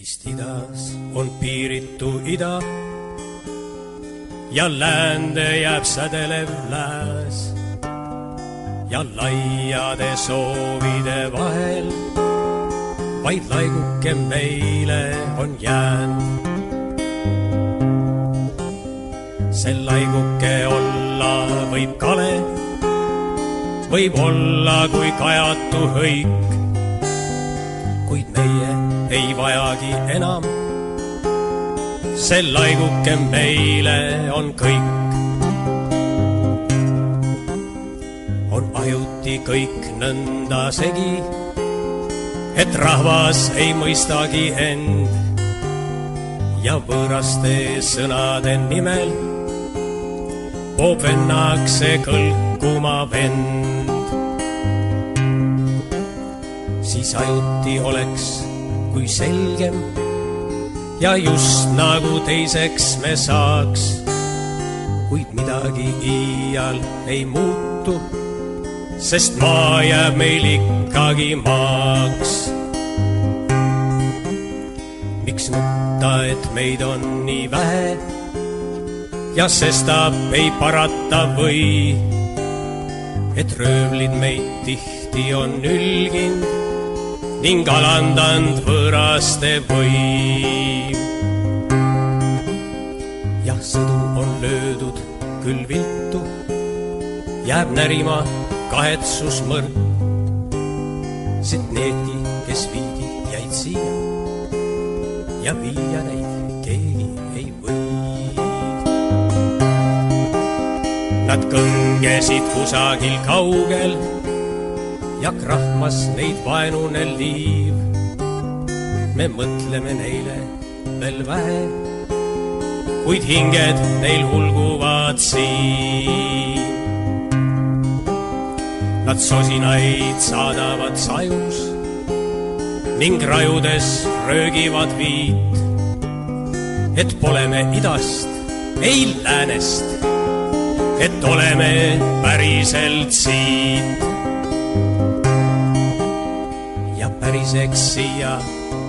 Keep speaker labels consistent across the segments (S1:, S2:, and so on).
S1: Meist idas on piiritu ida ja läände jääb sädelev lääs ja laiade soovide vahel vaid laiguke meile on jäänud. See laiguke olla võib kale, võib olla kui kajatu hõik, kuid meie ei vajagi enam. See laiguke meile on kõik. On ajuti kõik nõnda segi, et rahvas ei mõistagi end ja võõraste sõnade nimel poob vennakse kõlkuma vend. Siis ajuti oleks kui selgem ja just nagu teiseks me saaks, kuid midagi iial ei muutu, sest maa jääb meil ikkagi maaks. Miks nutta, et meid on nii vähe ja sestap ei parata või, et röövlid meid tihti on ülgind ning alandand võõraste võim. Jah, sõdu on löödud küll viltu, jääb närima kahetsusmõrd, sest needki, kes viidi, jäid siia ja viia neid keegi ei või. Nad kõngesid kusagil kaugel ja krahmas neid vaenune liiv. Me mõtleme neile veel vähe, kuid hinged neil hulguvad siin. Nad sosinaid saadavad sajus ning rajudes röögivad viit, et pole me idast, ei läänest, et oleme päriselt siit. Ja päriseks siia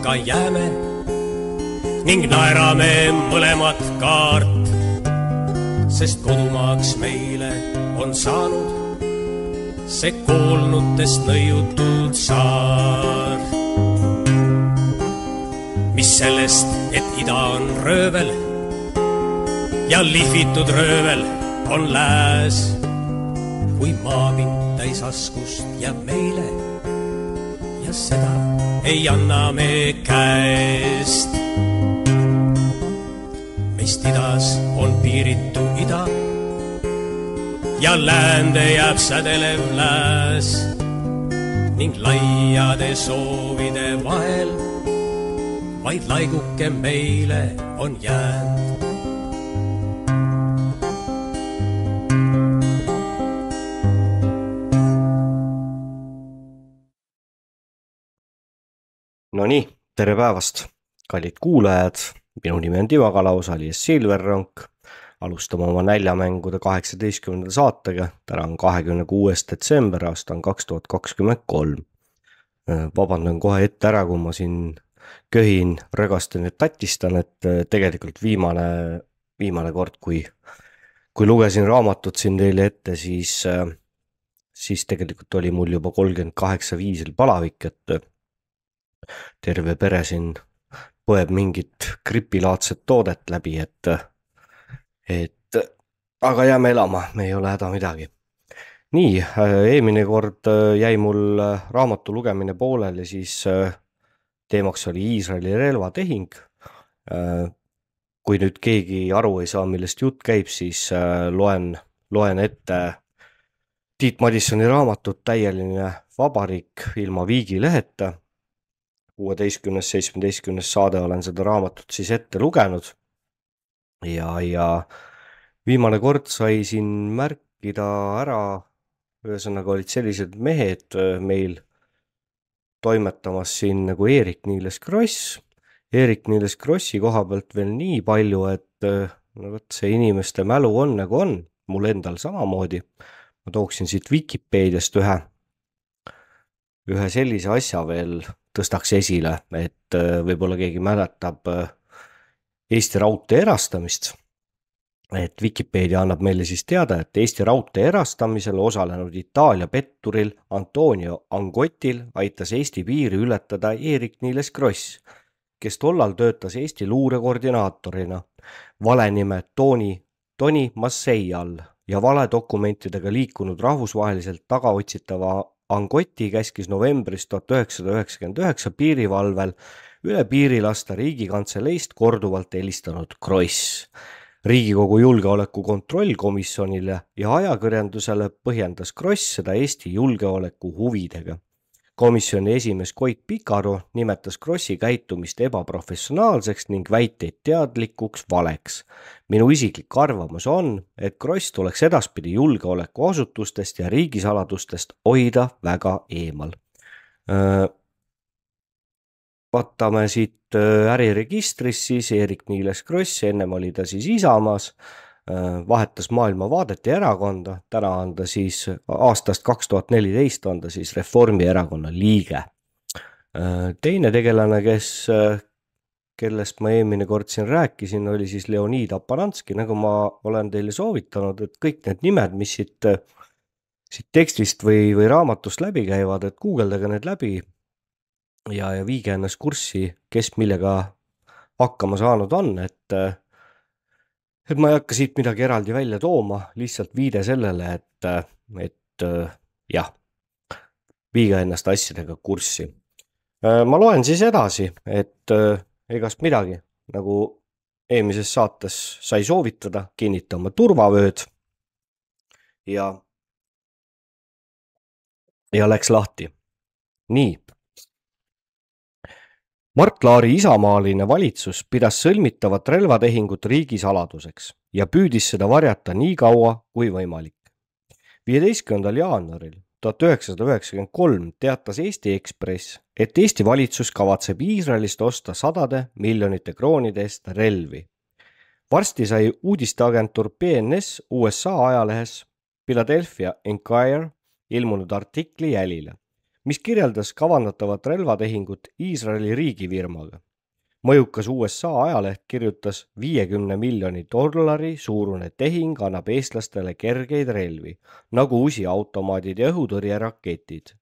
S1: ka jääme ning naerame mõlemat kaart, sest kodumaaks meile on saanud see koolnutest nõiutud saar. Mis sellest, et ida on röövel ja lihvitud röövel on lääs, kui maapind täis askust jääb meile ja seda ei anna me käest. Meist idas on piiritu ida ja läände jääb sädelev lääs ning laiade soovide vahel vaid laiguke meile on jäänud.
S2: No nii, tere päevast, kallid kuulajad. Minu nimi on Timo Kalaus, alias Silverronk. Alustame oma näljamängude 18. saatega. Täna on 26. detsember, aasta on 2023. Vabandan kohe ette ära, kui ma siin köhin, rögastan ja tatistan, et tegelikult viimane kord, kui lugesin raamatut siin teile ette, siis tegelikult oli mul juba 38 viisil palavik, et terve pere siin põeb mingit gripilaadset toodet läbi, et aga jääme elama, me ei ole häda midagi. Nii, eelmine kord jäi mul raamatu lugemine pooleli, siis teemaks oli Iisraeli relvatehing. Kui nüüd keegi aru ei saa, millest jutt käib, siis loen ette Tiit Madissoni raamatut Täieline vabariik ilma viigileheta. 16. 17. saade olen seda raamatut siis ette lugenud ja viimane kord sai siin märkida ära, ühesõnaga olid sellised mehed meil toimetamas siin nagu Eerik-Niiles Kross. Eerik-Niiles Krossi koha pealt veel nii palju, et see inimeste mälu on nagu on, mul endal samamoodi. Ma tooksin siit Vikipeediast ühe sellise asja veel tõstaks esile, et võib-olla keegi mäletab Eesti Raudtee erastamist. Et Wikipedia annab meile siis teada, et Eesti Raudtee erastamisel osalenud Itaalia petturil Antonio Angottil aitas Eesti piiri ületada Eerik-Niiles Kross, kes tollal töötas Eesti luurekoordinaatorina valenime Toni Massei all ja valedokumentidega liikunud rahvusvaheliselt tagaotsitava Angotti käskis novembris 1999 piirivalvel üle piiri lasta Riigikantseleist korduvalt helistanud Kross. Riigikogu julgeoleku kontrollkomisjonile ja ajakirjandusele põhjendas Kross seda Eesti julgeoleku huvidega. Komisjoni esimees Koit Pikaro nimetas Krossi käitumist ebaprofessionaalseks ning väiteid teadlikuks valeks. Minu isiklik arvamus on, et Kross tuleks edaspidi julgeolekuasutustest ja riigisaladustest hoida väga eemal. Vaatame siit äriregistris siis Eerik-Niiles Kross, ennem oli ta siis Isamaas, vahetas maailmavaadet ja erakonda, täna on ta siis aastast 2014 on ta siis Reformierakonna liige. Teine tegelane, kellest ma eelmine kord siin rääkisin, oli siis Leonid Aparanski, nagu ma olen teile soovitanud, et kõik need nimed, mis siit tekstist või raamatust läbi käivad, et guugeldage need läbi ja viige ennast kurssi, kes millega hakkama saanud on, et ma ei hakka siit midagi eraldi välja tooma, lihtsalt viide sellele, et jah, viige ennast asjadega kurssi. Ma loen siis edasi, et egast midagi, nagu eelmises saates sai soovitada, kinnita oma turvavööd ja läks lahti. Nii. Mart Laari isamaaline valitsus pidas sõlmitavat relvatehingut riigisaladuseks ja püüdis seda varjata nii kaua kui võimalik. 15. jaanuaril 1993 teatas Eesti Ekspress, et Eesti valitsus kavatseb Iisraelist osta sadade miljonite kroonide eest relvi. Varsti sai uudisteagentuur BNS USA ajalehes Philadelphia Inquirer ilmunud artikli jälile, mis kirjeldas kavandatavat relvatehingut Iisraeli riigifirmaga. Mõjukas USA ajaleht kirjutas 50 miljoni dollari suurune tehing annab eestlastele kergeid relvi, nagu usiautomaadid ja õhutõrjeraketid.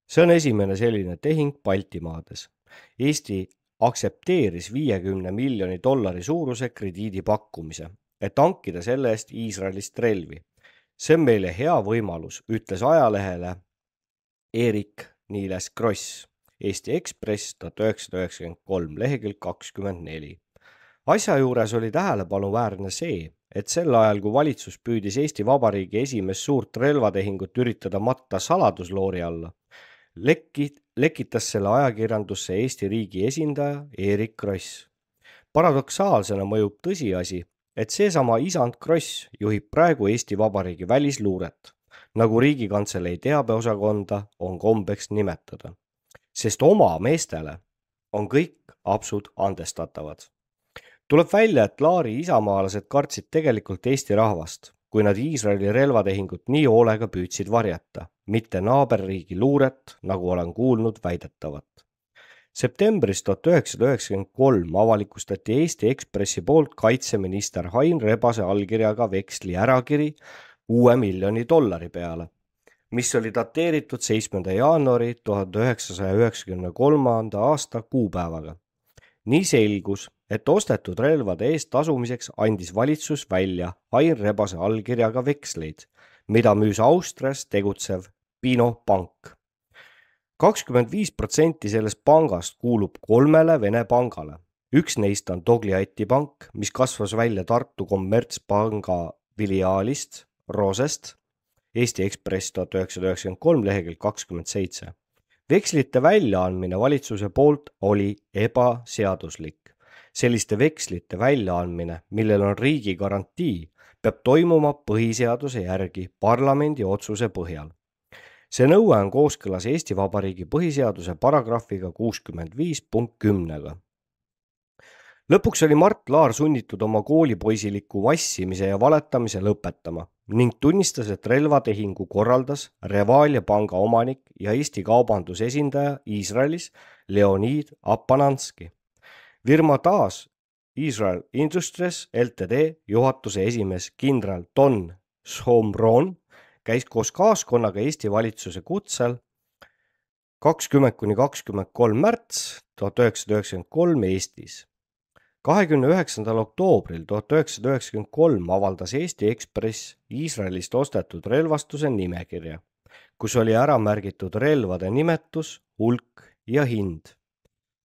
S2: See on esimene selline tehing Baltimaades. Eesti aksepteeris 50 miljoni dollari suuruse krediidipakkumise, et hankida selle eest Iisraelist relvi. See on meile hea võimalus, ütles ajalehele Eerik-Niiles Kross, Eesti Ekspress 1993, lehekülg 24. Asja juures oli tähelepanuväärne see, et sel ajal, kui valitsus püüdis Eesti Vabariigi esimest suurt relvatehingut üritada matta saladusloori alla, lekitas selle ajakirjandusse Eesti riigi esindaja Eerik Kross. Paradoksaalsena mõjub tõsiasi, et seesama isand Kross juhib praegu Eesti Vabariigi välisluuret, nagu Riigikantselei teabeosakonda on kombeks nimetada, sest oma meestele on kõik apsud andestatavad. Tuleb välja, et Laari isamaalased kartsid tegelikult Eesti rahvast, kui nad Iisraeli relvatehingut nii hoolega püüdsid varjata, mitte naaberriigi luuret, nagu olen kuulnud väidetavat. Septembris 1993 avalikustati Eesti Ekspressi poolt kaitseminister Hain Rebase allkirjaga veksli ärakiri 6 miljoni dollari peale, mis oli dateeritud 7. jaanuari 1993. aasta kuupäevaga. Nii selgus, et ostetud relvade eest tasumiseks andis valitsus välja Hain Rebase allkirjaga veksleid, mida müüs Austrias tegutsev Pino pank. 25% sellest pangast kuulub 3 Vene pangale. Üks neist on Togliatti pank, mis kasvas välja Tartu kommertspanga filiaalist Rosest, Eesti Ekspress 1993, lehekülg 27. Vekslite väljaandmine valitsuse poolt oli ebaseaduslik. Selliste vekslite väljaandmine, millel on riigi garantii, peab toimuma põhiseaduse järgi parlamendi otsuse põhjal. See nõue on kooskõlas Eesti Vabariigi põhiseaduse paragrahviga 65.10. Lõpuks oli Mart Laar sunnitud oma koolipoisiliku vassimise ja valetamise lõpetama ning tunnistas, et relvatehingu korraldas Revalia panga omanik ja Eesti kaubandusesindaja Iisraelis Leonid Apananski. Firma taas Israel Industries Ltd juhatuse esimees kindral Don Shomron käis koos kaaskonnaga Eesti valitsuse kutsel 20–23 märts 1993 Eestis. 29. oktoobril 1993 avaldas Eesti Ekspress Iisraelist ostetud relvastuse nimekirja, kus oli ära märgitud relvade nimetus, hulk ja hind.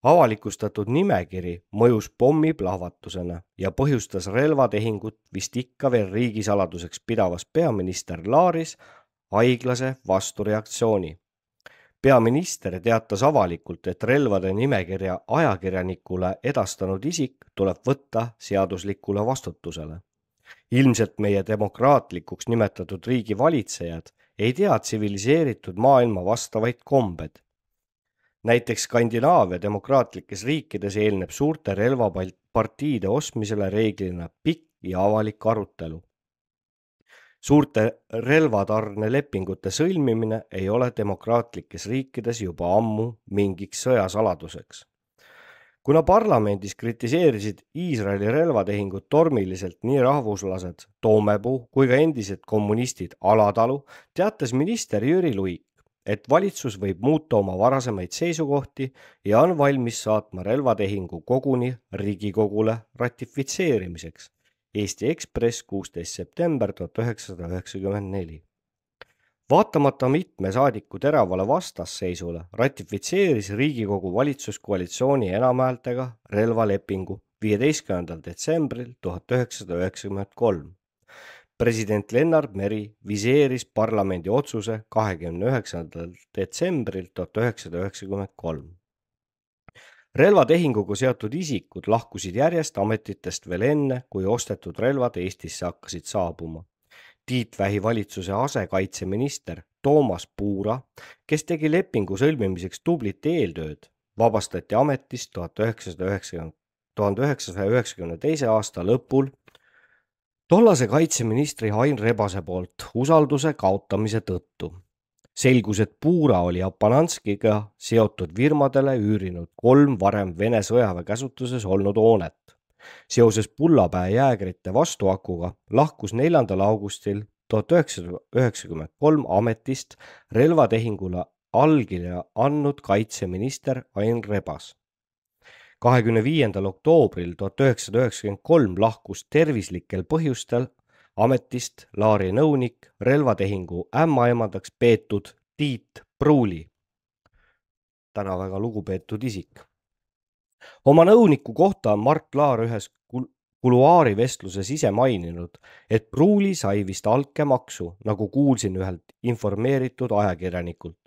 S2: Avalikustatud nimekiri mõjus pommiplahvatusena ja põhjustas relvatehingut vist ikka veel riigisaladuseks pidavas peaminister Laaris haiglase vastureaktsiooni. Peaminister teatas avalikult, et relvade nimekirja ajakirjanikule edastanud isik tuleb võtta seaduslikule vastutusele. Ilmselt meie demokraatlikuks nimetatud riigi valitsejad ei tea tsiviliseeritud maailma vastavaid kombed. Näiteks Skandinaavia demokraatlikes riikides eelneb suurte relvapartiide ostmisele reeglina pikk ja avalik arutelu. Suurte relvatarnelepingute sõlmimine ei ole demokraatlikes riikides juba ammu mingiks sõjasaladuseks. Kuna parlamendis kritiseerisid Iisraeli relvatehingut tormiliselt nii rahvuslased Toomepuu kui ka endised kommunistid Alatalu, teatas minister Jüri Luik, et valitsus võib muuta oma varasemaid seisukohti ja on valmis saatma relvatehingu koguni Riigikogule ratifitseerimiseks. Eesti Ekspress 16. september 1994. Vaatamata mitme saadiku teravale vastasseisule ratifitseeris Riigikogu valitsuskoalitsiooni enamhäältega relvalepingu 15. detsembril 1993. President Lennart Meri viseeris parlamendi otsuse 29. detsembril 1993. Relvatehinguga seotud isikud lahkusid järjest ametitest veel enne, kui ostetud relvad Eestisse hakkasid saabuma. Tiit Vähi valitsuse asekaitseminister Toomas Puura, kes tegi lepingu sõlmimiseks tublit eeltööd, vabastati ametist 1992. aasta lõpul tollase kaitseministri Ain Rebase poolt usalduse kaotamise tõttu. Selgus, et Puura oli Apananskiga seotud firmadele üürinud 3 varem Vene sõjaväe käsutuses olnud hoonet. Seoses Pullapäe jäägrite vastuakuga lahkus 4. augustil 1993 ametist relvatehingule allkirja andnud kaitseminister Ain Rebas. 25. oktoobril 1993 lahkus tervislikel põhjustel ametist Laari nõunik relvatehingu ämmaemandaks peetud Tiit Pruuli, täna väga lugupeetud isik. Oma nõuniku kohta on Mart Laar ühes kuluaarivestluses ise maininud, et Pruuli sai vist altkäemaksu, nagu kuulsin ühelt informeeritud ajakirjanikult.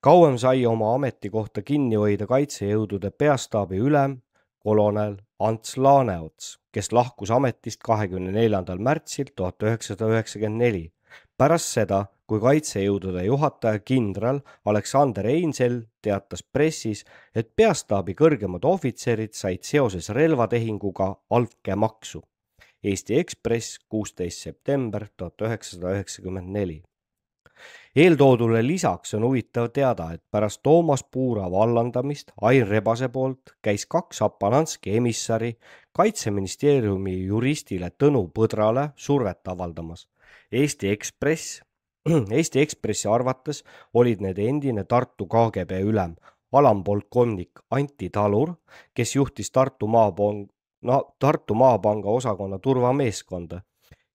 S2: Kauem sai oma ametikohta kinni hoida kaitsejõudude peastaabi ülem kolonel Ants Laaneots, kes lahkus ametist 24. märtsil 1994, pärast seda, kui kaitsejõudude juhataja kindral Aleksander Einsel teatas pressis, et peastaabi kõrgemad ohvitserid said seoses relvatehinguga altkäemaksu. Eesti Ekspress 16. september 1994. Eeltoodule lisaks on huvitav teada, et pärast Toomas Puura vallandamist Ain Rebase poolt käis 2 Apananski emissari kaitseministeeriumi juristile Tõnu Põdrale survet avaldamas. Eesti Ekspressi arvates olid need endine Tartu KGB ülem alampolkovnik Anti Talur, kes juhtis Tartu Maapanga osakonna turvameeskonda,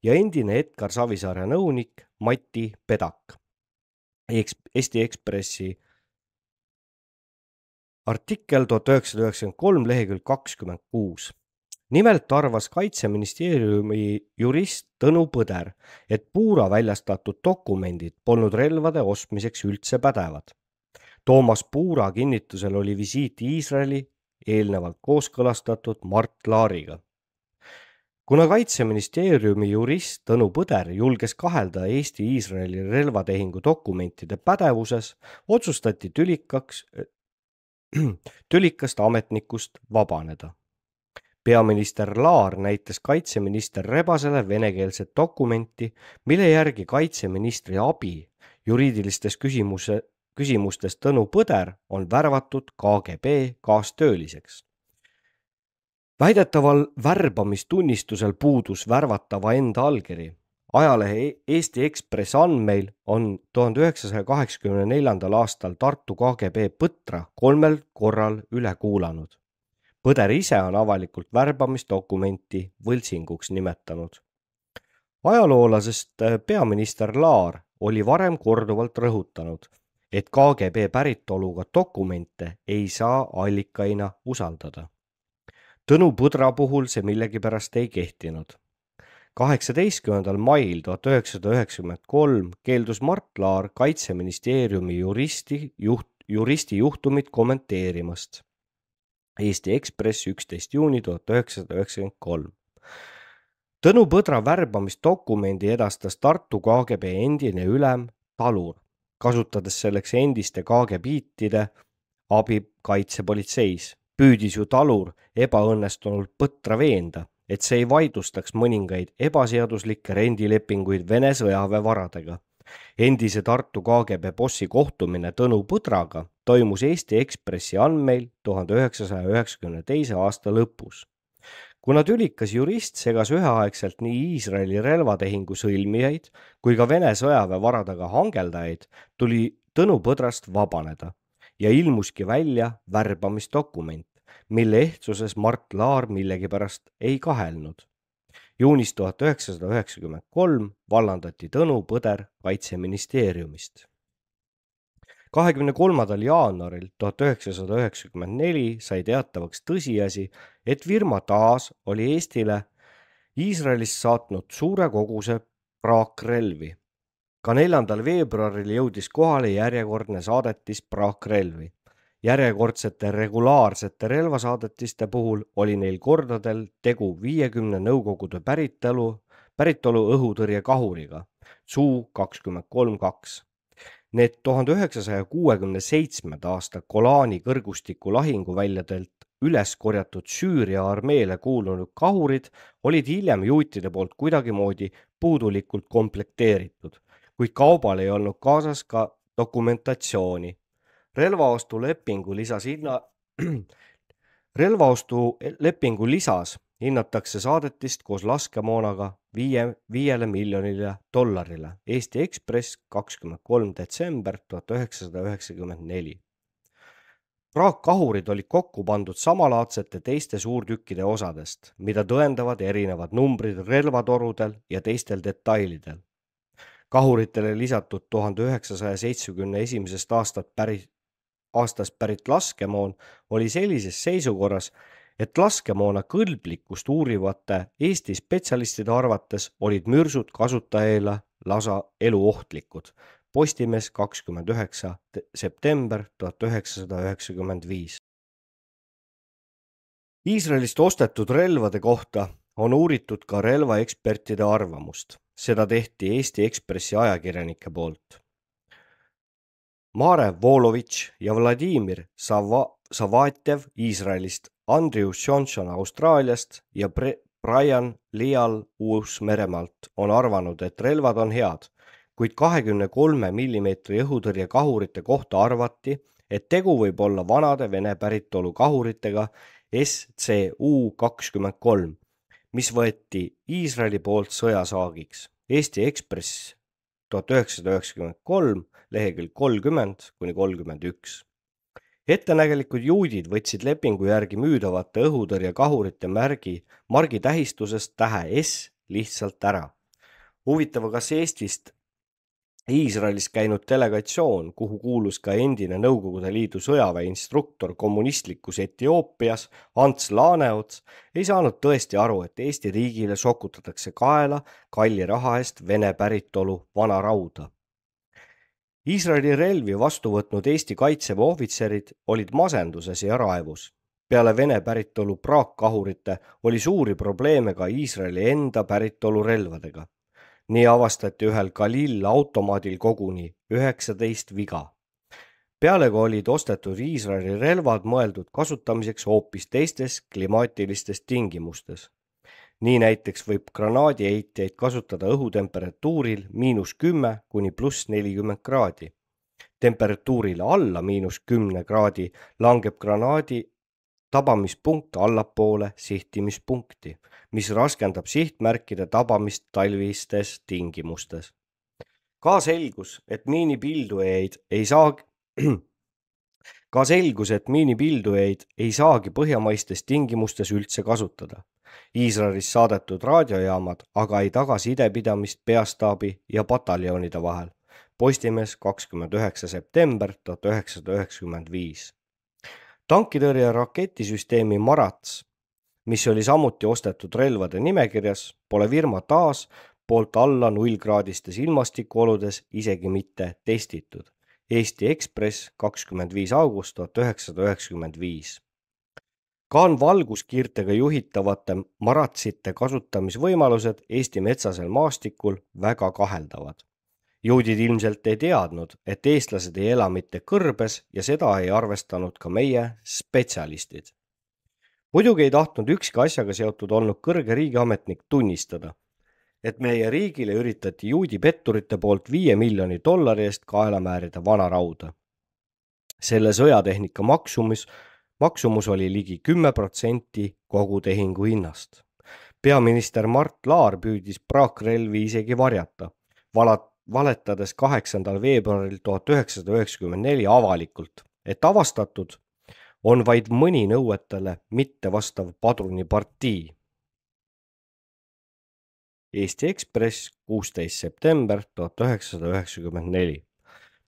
S2: ja endine Edgar Savisaare nõunik Mati Pedak. Eesti Ekspressi artikkel 1993 lehekülg 26. Nimelt arvas kaitseministeeriumi jurist Tõnu Põder, et Puura väljastatud dokumendid polnud relvade ostmiseks üldse pädevad. Toomas Puura kinnitusel oli visiit Iisraeli eelnevalt kooskõlastatud Mart Laariga. Kuna kaitseministeeriumi jurist Tõnu Põder julges kahelda Eesti-Iisraeli relvatehingu dokumentide pädevuses, otsustati tülikast ametnikust vabaneda. peaminister Laar näitas kaitseminister Rebasele venekeelset dokumenti, mille järgi kaitseministri abi juriidilistes küsimustes Tõnu Põder on värvatud KGB kaastööliseks. Väidetaval värbamistunnistusel puudus värvatava enda allkiri. Ajalehe Eesti Ekspress andmeil on 1984. aastal Tartu KGB Põtra 3 korral üle kuulanud. Põder ise on avalikult värbamisdokumenti võltsinguks nimetanud. Ajaloolasest peaminister Laar oli varem korduvalt rõhutanud, et KGB päritoluga dokumente ei saa allikaina usaldada. Tõnu Põdra puhul see millegipärast ei kehtinud. 18. mail 1993 keeldus Mart Laar Kaitseministeeriumi juristi juhtumit kommenteerimast. Eesti Ekspress 11. juuni 1993. Tõnu Põdra värbamisdokumendi edastas Tartu KGB endine ülem Talur, kasutades selleks endiste KGB-tide abi kaitsepolitseis. Püüdis ju Talur ebaõnnestunult Põtra veenda, et see ei vaidlustaks mõningaid ebaseaduslikke rendilepinguid Vene sõjaväevaradega. Endise Tartu KGB bossi kohtumine Tõnu Põdraga toimus Eesti Ekspressi andmeil 1992. aasta lõpus. Kuna tülikas jurist segas üheaegselt nii Iisraeli relvatehingu sõlmijaid kui ka Vene sõjaväevaradega hangeldajaid, tuli Tõnu Põdrast vabaneda ja ilmuski välja värbamisdokument, mille ehtsuses Mart Laar millegipärast ei kahelnud. Juunis 1993 vallandati Tõnu Põder Kaitseministeeriumist. 23. jaanuaril 1994 sai teatavaks tõsiasi, et firma TAS oli Eestile Iisraelist saatnud suure koguse praakrelvi. Ka 4. veebruaril jõudis kohale järjekordne saadetis praakrelvi. Järjekordsete regulaarsete relvasaadetiste puhul oli neil kordadel tegu 50 Nõukogude päritolu õhutõrjekahuriga, Su-23-2. Need 1967. aasta Golani kõrgustiku lahinguväljadelt üles korjatud Süüria armeele kuulunud kahurid olid hiljem juutide poolt kuidagimoodi puudulikult komplekteeritud, kuid kaubal ei olnud kaasas ka dokumentatsiooni. Relvaostulepingu lisas hinnatakse saadetist koos laskemoonaga $5 miljonile. Eesti Ekspress 23. detsember 1994. Praakkahurid olid kokku pandud samalaadsete teiste suurtükkide osadest, mida tõendavad erinevad numbrid relvatorudel ja teistel detailidel. Kahuritele lisatud 1971. aastast pärit laskemoon oli sellises seisukorras, et laskemoona kõlblikkust uurivate Eesti spetsialistide arvates olid mürsud kasutajaile lausa eluohtlikud. Postimees 29. september 1995. Iisraelist ostetud relvade kohta on uuritud ka relvaekspertide arvamust. Seda tehti Eesti Ekspressi ajakirjanike poolt. Mare Volovitš ja Vladimir Savatjev Iisraelist, Andrius Johnson Austraaliast ja Brian Leal Uus-Meremaalt on arvanud, et relvad on head, kuid 23 mm õhutõrjekahurite kohta arvati, et tegu võib olla vanade Vene päritolu kahuritega SCU-23, mis võeti Iisraeli poolt sõjasaagiks. Eesti Ekspress 1993, lehekülg 30-31. Ettenägelikud juudid võtsid lepingu järgi müüdavate õhutõrjekahurite margi tähistusest tähe S lihtsalt ära. Huvitav, kas Eestist Iisraelis käinud delegatsioon, kuhu kuulus ka endine Nõukogude Liidu sõjaväeinstruktor kommunistlikus Etioopias Ants Laaneots, ei saanud tõesti aru, et Eesti riigile sokutatakse kaela kalli raha eest Vene päritolu vana rauda. Iisraeli relvi vastu võtnud Eesti kaitseväe ohvitserid olid masenduses ja raevus. Peale Vene päritolu praakkahurite oli suuri probleeme ka Iisraeli enda päritolu relvadega. Nii avastati ühel Galil automaadil koguni 19 viga. pealegi olid ostetud Iisraeli relvad mõeldud kasutamiseks hoopis teistes klimaatilistes tingimustes. Nii näiteks võib granaadiheitjaid kasutada õhutemperatuuril -10 kuni +40 kraadi. Temperatuurile alla -10 kraadi langeb granaadi tabamispunkt allapoole sihtimispunkti, mis raskendab sihtmärkide tabamist talvistes tingimustes. Ka selgus, et miinipildujaid ei saagi põhjamaistes tingimustes üldse kasutada. Iisraelis saadetud raadiojaamad aga ei taga sidepidamist peastaabi ja pataljonide vahel. Postimees 29. september 1995. Tankitõrje raketisüsteemi Marats, mis oli samuti ostetud relvade nimekirjas, pole firma taas poolt alla 0-kraadistes ilmastikuoludes isegi mitte testitud. Eesti Ekspress 25. august 1995. Ka on valguskiirtega juhitavate Maratsite kasutamisvõimalused Eesti metsasel maastikul väga kaheldavad. Juudid ilmselt ei teadnud, et eestlased ei ela mitte kõrbes ja seda ei arvestanud ka meie spetsialistid. Muidugi ei tahtnud ükski asjaga seotud olnud kõrge riigiametnik tunnistada, et meie riigile üritati juudi petturite poolt $5 miljoni eest kaela määrida vanarauda. Selle sõjatehnika maksumus oli ligi 10% kogu tehingu hinnast. Peaminister Mart Laar püüdis praakrelvi isegi varjata, valetades 8. veebruaril 1994 avalikult, et avastatud on vaid mõni nõuetele mitte vastav padrunipartii. Eesti Ekspress 16. september 1994.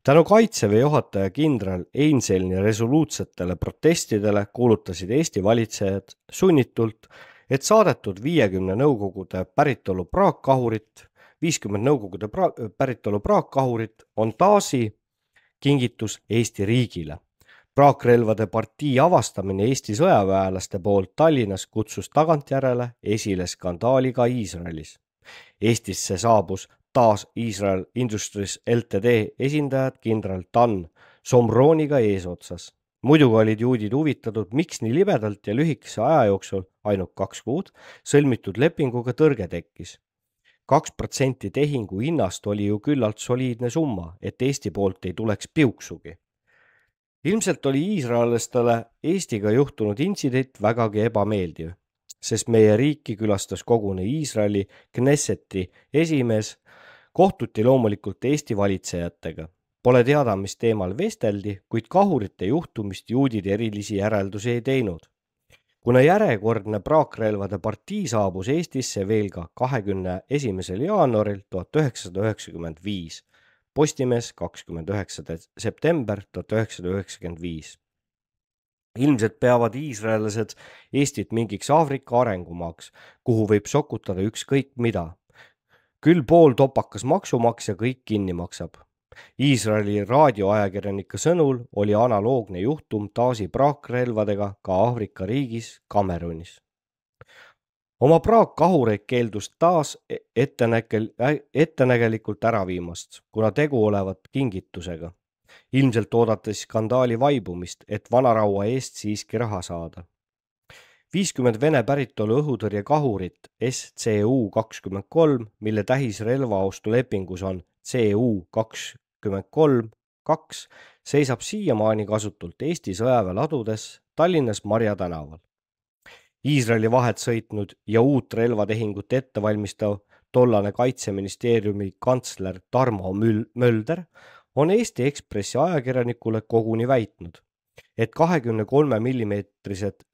S2: Tänu Kaitseväe juhataja kindral Einselni resoluutsetele protestidele kuulutasid Eesti valitsejad sunnitult, et saadetud 50 Nõukogude päritolu praakkahurit on taasi kingitus Eesti riigile. Praakrelvade partii avastamine Eesti sõjaväelaste poolt Tallinnas kutsus tagantjärele esile skandaali ka Iisraelis. Eestisse saabus taas Israel Industries Ltd esindajad kindral Dan Somroniga eesotsas. Muidugi olid juudid huvitatud, miks nii libedalt ja lühikese aja jooksul, ainult 2 kuud, sõlmitud lepinguga tõrge tekkis. 2% tehingu hinnast oli ju küllalt soliidne summa, et Eesti poolt ei tuleks piuksugi. Ilmselt oli iisraellastele Eestiga juhtunud intsident vägagi ebameeldiv, sest meie riiki külastas kogune Iisraeli Knesseti esimees, kohtuti loomulikult Eesti valitsejatega. Pole teada, mis teemal vesteldi, kuid kahurite juhtumist juudid erilisi järeldusi ei teinud. Kuna järjekordne praakrelvade partii saabus Eestisse veel ka 21. jaanuaril 1995, Postimees 29. september 1995. Ilmselt peavad iisraellased Eestit mingiks Aafrika arengumaaks, kuhu võib sokutada ükskõik mida. Küll pool topakas maksumaksja kõik kinni maksab. Iisraeli raadioajakirjanike sõnul oli analoogne juhtum taasi praakrelvadega ka Aafrika riigis Kamerunis. Oma praakkahureid keeldus taas ettenägelikult ära viimast, kuna tegu olevat kingitusega. Ilmselt oodates skandaali vaibumist, et vanaraua eest siiski raha saada. 50 Vene päritolu õhutõrje kahurit SCU-23, mille tähisrelvaostu lepingus on CU-23-2, seisab siiamaani kasutult Eesti sõjaväeladudes Tallinnas Marja tänaval. Iisraeli vahet sõitnud ja uut relvatehingut ettevalmistav tollane Kaitseministeeriumi kantsler Tarmo Mölder on Eesti Ekspressi ajakirjanikule koguni väitnud, et 23 mm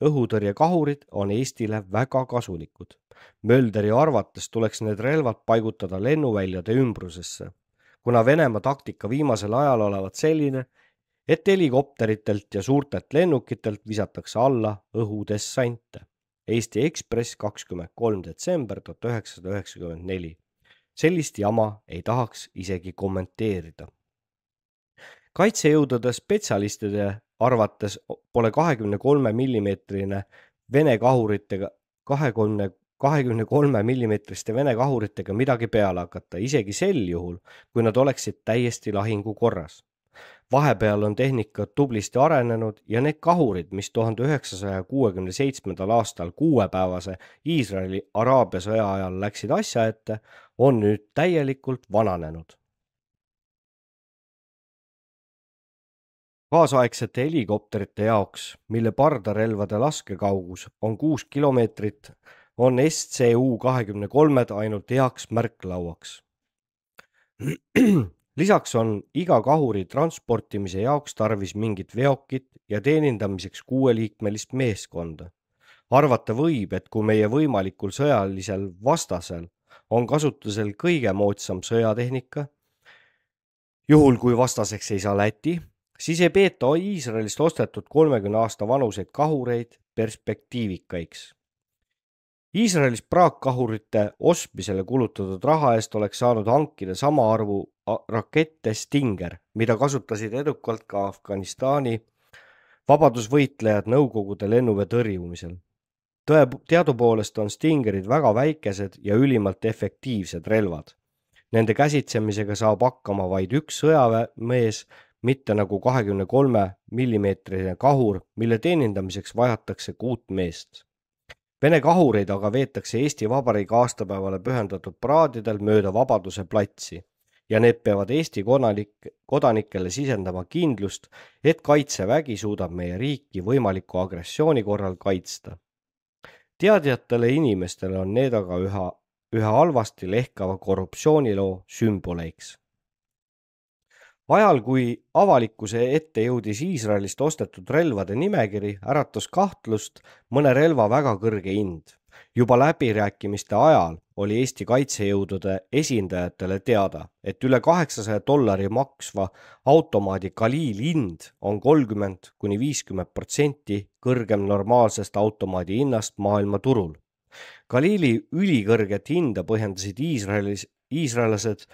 S2: õhutõrjekahurid on Eestile väga kasulikud. Mölderi arvates tuleks need relvad paigutada lennuväljade ümbrusesse, kuna Venemaa taktika viimasel ajal olevat selline, et helikopteritelt ja suurtelt lennukitelt visatakse alla õhudessante. Eesti Ekspress 23. detsember 1994. Sellist jama ei tahaks isegi kommenteerida. Kaitsejõudude spetsialistide arvates pole 23 mm Vene kahuritega 23 mm Vene kahuritega midagi peale hakata, isegi sel juhul, kui nad oleksid täiesti lahingukorras. Vahepeal on tehnika tublisti arenenud ja need kahurid, mis 1967. aastal 6-päevase Iisraeli-Araabia sõja ajal läksid asja ette, on nüüd täielikult vananenud. Kaasaegsete helikopterite jaoks, mille pardarelvade laskekaugus on 6 kilomeetrit, on SCU-23 ainult heaks märklauaks. Lisaks on iga kahuri transportimise jaoks tarvis mingit veokit ja teenindamiseks 6-liikmelist meeskonda. Arvata võib, et kui meie võimalikul sõjalisel vastasel on kasutusel kõige moodsam sõjatehnika, juhul kui vastaseks ei saa Läti, siis ei peeta Iisraelist ostetud 30 aasta vanuseid kahureid perspektiivikaiks. Iisraelis praakkahurite ostmisele kulutatud raha eest oleks saanud hankida sama arvu rakette Stinger, mida kasutasid edukalt ka Afganistani vabadusvõitlejad Nõukogude lennuväe tõrjumisel. Teadupoolest on Stingerid väga väikesed ja ülimalt efektiivsed relvad. Nende käsitsemisega saab hakkama vaid üks sõjaväemees, mitte nagu 23 mm kahur, mille teenindamiseks vajatakse 6 meest. Vene kahureid aga veetakse Eesti Vabariigi aastapäevale pühendatud paraadidel mööda Vabaduse platsi ja need peavad Eesti kodanikele sisendama kindlust, et kaitsevägi suudab meie riiki võimaliku agressiooni korral kaitsta. Teadjatele inimestele on need aga üha halvasti lehkava korruptsiooniloo sümboleiks. Ajal, kui avalikkuse ette jõudis Iisraelist ostetud relvade nimekiri, äratas kahtlust mõne relva väga kõrge hind. Juba läbirääkimiste ajal oli Eesti kaitsejõudude esindajatele teada, et üle $800 maksva automaadi Galil hind on 30–50% kõrgem normaalsest automaadi hinnast maailma turul. Galili ülikõrget hinda põhjendasid iisraelased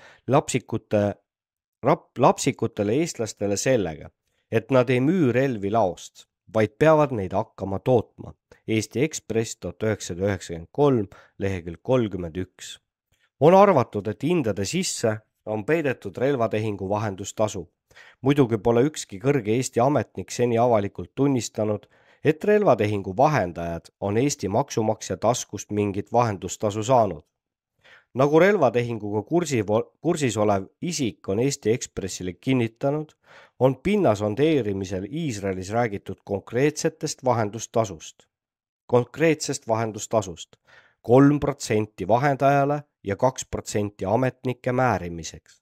S2: lapsikutele eestlastele sellega, et nad ei müü relvi laost, vaid peavad neid hakkama tootma. Eesti Ekspress 1993 lehekülg 31. On arvatud, et hindade sisse on peidetud relvatehingu vahendustasu. Muidugi pole ükski kõrge Eesti ametnik seni avalikult tunnistanud, et relvatehingu vahendajad on Eesti maksumaksja taskust mingit vahendustasu saanud. Nagu relvatehinguga kursis olev isik on Eesti Ekspressile kinnitanud, on pinnasondeerimisel Iisraelis räägitud konkreetsest vahendustasust, 3% vahendajale ja 2% ametnike määrimiseks.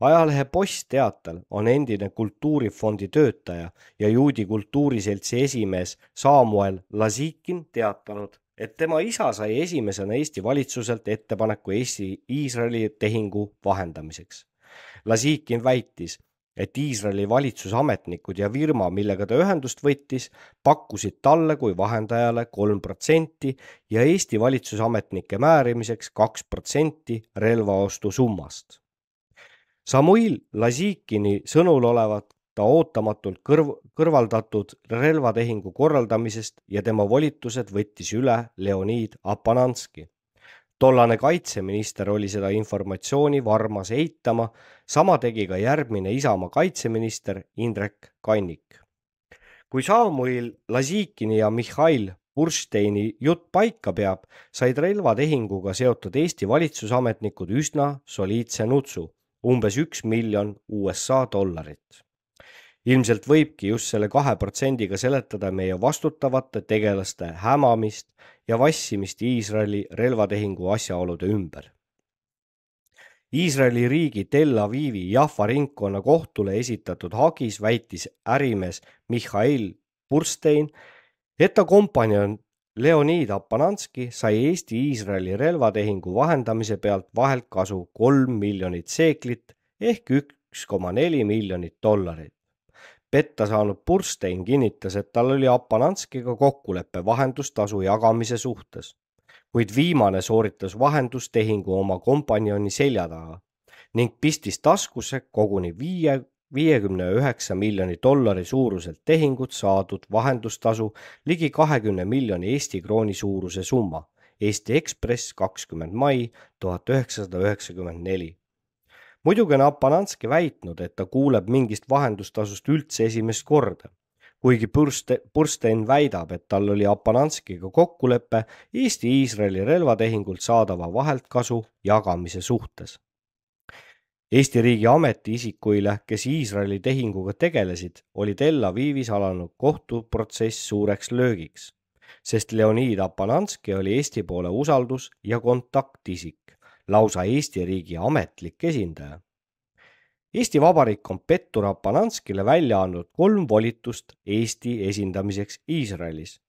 S2: Ajalehe Post teatel on endine kultuurifondi töötaja ja juudi kultuuriseltsi esimees Samuel Lazikin teatanud, et tema isa sai esimesena Eesti valitsuselt ettepaneku Eesti-Iisraeli tehingu vahendamiseks. Lazikin väitis, et Iisraeli valitsusametnikud ja firma, millega ta ühendust võttis, pakkusid talle kui vahendajale 3% ja Eesti valitsusametnike määrimiseks 2% relvaostu summast. Samuel Lazikini sõnul olevat ta ootamatult kõrvaldatud relvatehingu korraldamisest ja tema volitused võttis üle Leonid Apananski. Tollane kaitseminister oli seda informatsiooni varmas eitama, sama tegi ka järgmine Isamaa kaitseminister Indrek Kannik. Kui Samuel Lazikini ja Mihhail Bursteini jutt paika peab, said relvatehinguga seotud Eesti valitsusametnikud üsna soliidse nutsu, umbes $1 miljon. Ilmselt võibki just selle 2%-ga seletada meie vastutavate tegelaste hämamist ja vassimist Iisraeli relvatehingu asjaolude ümber. Iisraeli riigi Tel Avivi Jaffa ringkonna kohtule esitatud hagis väitis ärimees Mihhail Burstein, et ta kompanjon Leonid Apananski sai Eesti-Iisraeli relvatehingu vahendamise pealt vahelt kasu $3 miljonit seeklit ehk $1,4 miljonit. Petta saanud Burstein kinnitas, et tal oli Apananskiga kokkuleppe vahendustasu jagamise suhtes, kuid viimane sooritas vahendustehingu oma kompanjoni selja taga ning pistis taskusse koguni $59 miljoni suuruselt tehingut saadud vahendustasu ligi 20 miljoni Eesti krooni suuruse summa. Eesti Ekspress 20. mai 1994. muidugi on Apananski väitnud, et ta kuuleb mingist vahendustasust üldse esimest korda, kuigi Burstein väidab, et tal oli Apananskiga kokkulepe Eesti-Iisraeli relvatehingult saadava vaheltkasu jagamise suhtes. Eesti riigi ametiisikuile, kes Iisraeli tehinguga tegelesid, oli Tel Avivis alanud kohtuprotsess suureks löögiks, sest Leonid Apananski oli Eesti poole usaldus- ja kontaktisik, lausa Eesti riigi ametlik esindaja. Eesti Vabariik on pettur Apananskile välja andnud 3 volitust Eesti esindamiseks Iisraelis.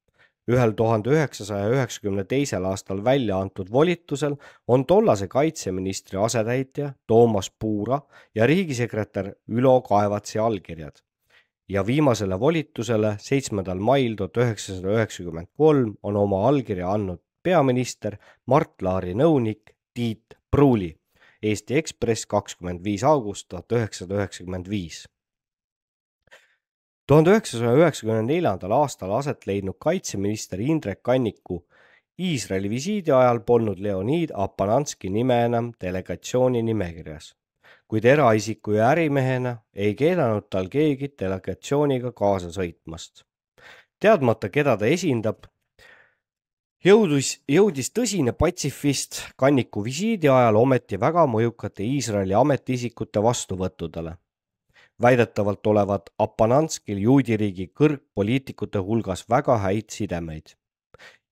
S2: Ühel 1992. aastal välja antud volitusel on tollase kaitseministri asetäitja Toomas Puura ja riigisekretär Ülo Kaevatsi allkirjad. Ja viimasele volitusele 7. mail 1993 on oma allkirja andnud peaminister Mart Laari nõunik Tiit Pruuli. Eesti Ekspress 25. august 1995. 1994. aastal aset leidnud kaitseminister Indrek Kanniku Iisraeli visiidi ajal polnud Leonid Apananski nime enam delegatsiooni nimekirjas, kuid eraisiku ja ärimehena ei keelanud tal keegi delegatsiooniga kaasa sõitmast. Teadmata, keda ta esindab, jõudis tõsine patsifist Kanniku visiidi ajal ometi väga mõjukate Iisraeli ametiisikute vastuvõttudele. Väidetavalt olevat Apananskil juudiriigi kõrgpoliitikute hulgas väga häid sidemeid.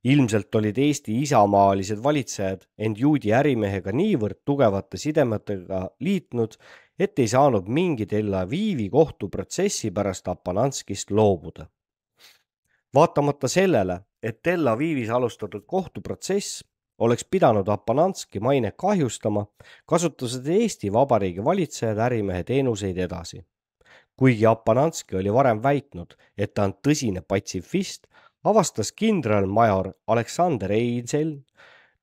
S2: Ilmselt olid Eesti isamaalised valitsejad end juudi ärimehega niivõrd tugevate sidemetega liitnud, et ei saanud mingi Tel Avivi kohtuprotsessi pärast Apananskist loobuda. Vaatamata sellele, et Tel Avivis alustatud kohtuprotsess oleks pidanud Apananski maine kahjustama, kasutasid Eesti Vabariigi valitsejad ärimehe teenuseid edasi. Kuigi Apananski oli varem väitnud, et ta on tõsine patsifist, avastas kindralmajor Aleksander Einzeln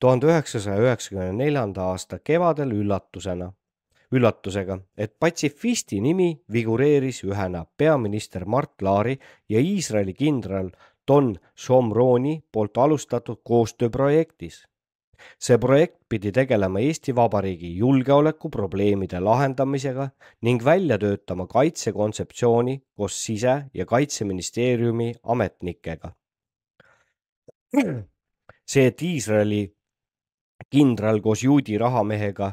S2: 1994. aasta kevadel üllatusega, et patsifisti nimi figureeris ühena peaminister Mart Laari ja Iisraeli kindral Don Shomroni poolt alustatud koostööprojektis. See projekt pidi tegelema Eesti Vabariigi julgeolekuprobleemide lahendamisega ning välja töötama kaitsekontseptsiooni koos Sise- ja Kaitseministeeriumi ametnikega. See, et Iisraeli kindral koos juudi rahamehega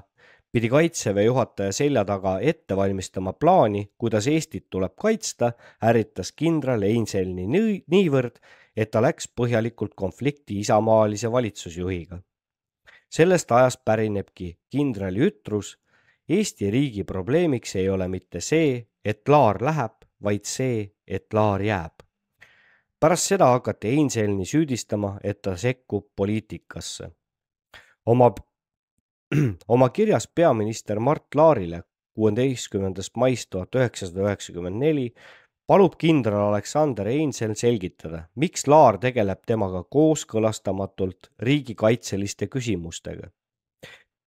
S2: pidi kaitseväe juhataja selja taga ette valmistama plaani, kuidas Eestit tuleb kaitsta, ärritas kindral Einzelni niivõrd, et ta läks põhjalikult konflikti isamaalise valitsusjuhiga. Sellest ajast pärinebki kindrali ütlus: Eesti riigi probleemiks ei ole mitte see, et Laar läheb, vaid see, et Laar jääb. Pärast seda hakati Einzelni süüdistama, et ta sekkub poliitikasse. Oma kirjas peaminister Mart Laarile 16. maist 1994 palub kindral Aleksander Einzeln selgitada, miks Laar tegeleb temaga kooskõlastamatult riigikaitseliste küsimustega.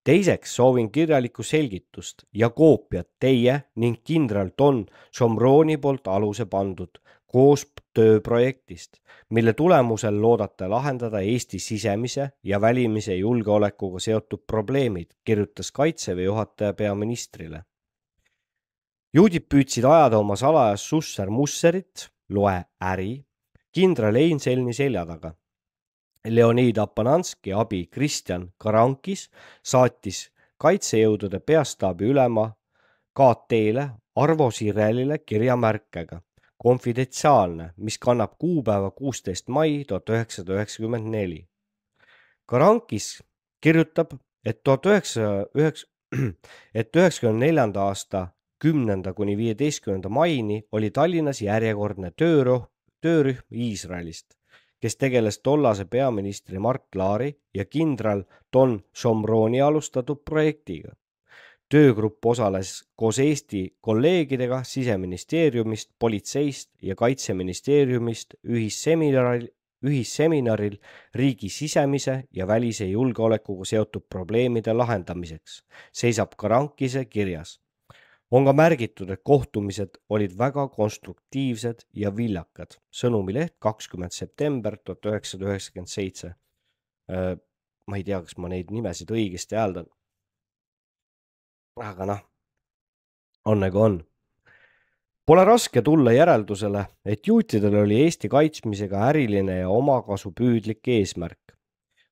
S2: Teiseks soovin kirjalikku selgitust ja koopiat teie ning kindral Don Shomroni poolt aluse pandud koostööprojektist, mille tulemusel loodate lahendada Eesti sisemise ja välimise julgeolekuga seotud probleemid, kirjutas kaitseväe juhataja peaministrile. Juudid püüdsid ajada oma salajast susser-musserit, loe äri, kindral Einzelni selja taga. Leonid Apananski abi Kristjan Karankis saatis kaitsejõudude peastaabi ülema KT-le Arvo Sirelile kirjamärkega konfidentsiaalne, mis kannab kuupäeva 16. mai 1994. Karankis kirjutab, et 1994. aasta 10. kuni 15. maini oli Tallinnas järjekordne töörühm Iisraelist, kes tegeles tollase peaministri Mart Laari ja kindral Don Shomroni alustatud projektiga. Töögrupp osales koos Eesti kolleegidega Siseministeeriumist, politseist ja Kaitseministeeriumist ühisseminaril riigi sisemise ja välise julgeolekuga seotud probleemide lahendamiseks, seisab Karankise kirjas. On ka märgitud, et kohtumised olid väga konstruktiivsed ja viljakad. Sõnumileht 20. september 1997. Ma ei tea, kas ma neid nimesid õigesti hääldan. Aga on nagu on. Pole raske tulla järeldusele, et juutidel oli Eesti kaitsmisega äriline ja omakasupüüdlik eesmärk.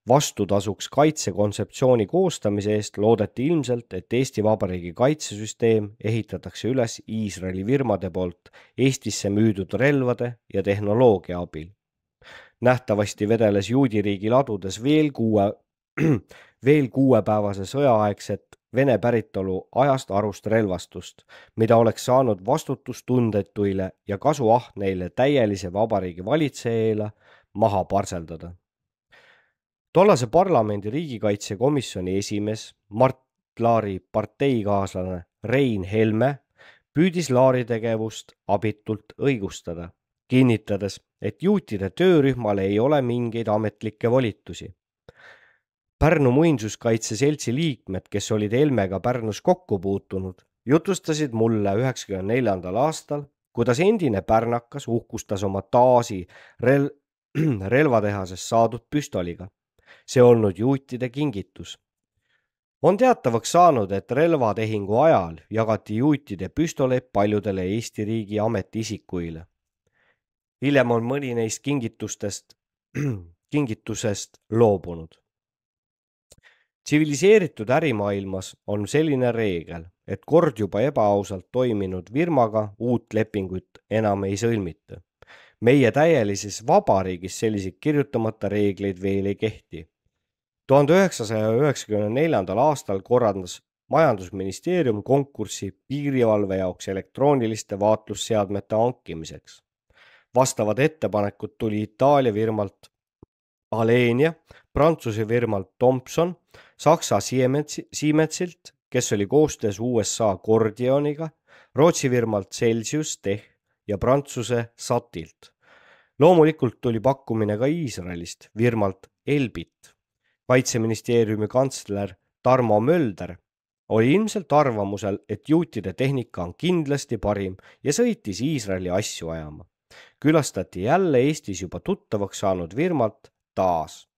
S2: Vastutasuks kaitsekontseptsiooni koostamise eest loodeti ilmselt, et Eesti Vabariigi kaitsesüsteem ehitatakse üles Iisraeli firmade poolt Eestisse müüdud relvade ja tehnoloogia abil. Nähtavasti vedeles juudiriigi ladudes veel kuuepäevase sõjaaegset Vene päritolu ajast arust relvastust, mida oleks saanud vastutustundetuile ja kasuahneile täielise vabariigi valitsejaile maha parseldada. Tollase parlamendi riigikaitsekomisjoni esimees Mart Laari parteikaaslane Rein Helme püüdis Laari tegevust abitult õigustada, kinnitades, et juutide töörühmal ei ole mingeid ametlikke volitusi. Pärnu muinsuskaitse seltsi liikmed, kes olid Helmega Pärnus kokku puutunud, jutustasid mulle 1994. aastal, kuidas endine pärnakas uhkustas oma Taasi relvatehases saadud püstoliga. See olnud juutide kingitus. On teatavaks saanud, et relvatehingu ajal jagati juutide püstoleid paljudele Eesti riigi ametiisikuile. Hiljem on mõni neist kingitusest loobunud. Tsiviliseeritud ärimaailmas on selline reegel, et kord juba ebaausalt toiminud firmaga uut lepingut enam ei sõlmita. Meie täielises vabariigis selliseid kirjutamata reegleid veel ei kehti. 1994. aastal korraldas Majandusministeerium konkurssi piirivalve jaoks elektrooniliste vaatlusseadmete hankimiseks. Vastavad ettepanekud tuli Itaalia firmalt Alenia, Prantsuse firmalt Thompson, Saksa Siemensilt, kes oli koostöös USA Cordioniga, Rootsi firmalt Celsius Tech ja Prantsuse Satilt. Loomulikult tuli pakkumine ka Iisraelist firmalt Elbit. Kaitseministeeriumi kantsler Tarmo Mölder oli ilmselt arvamusel, et juutide tehnika on kindlasti parim ja sõitis Iisraeli asju ajama. Külastati jälle Eestis juba tuttavaks saanud firmat Taas.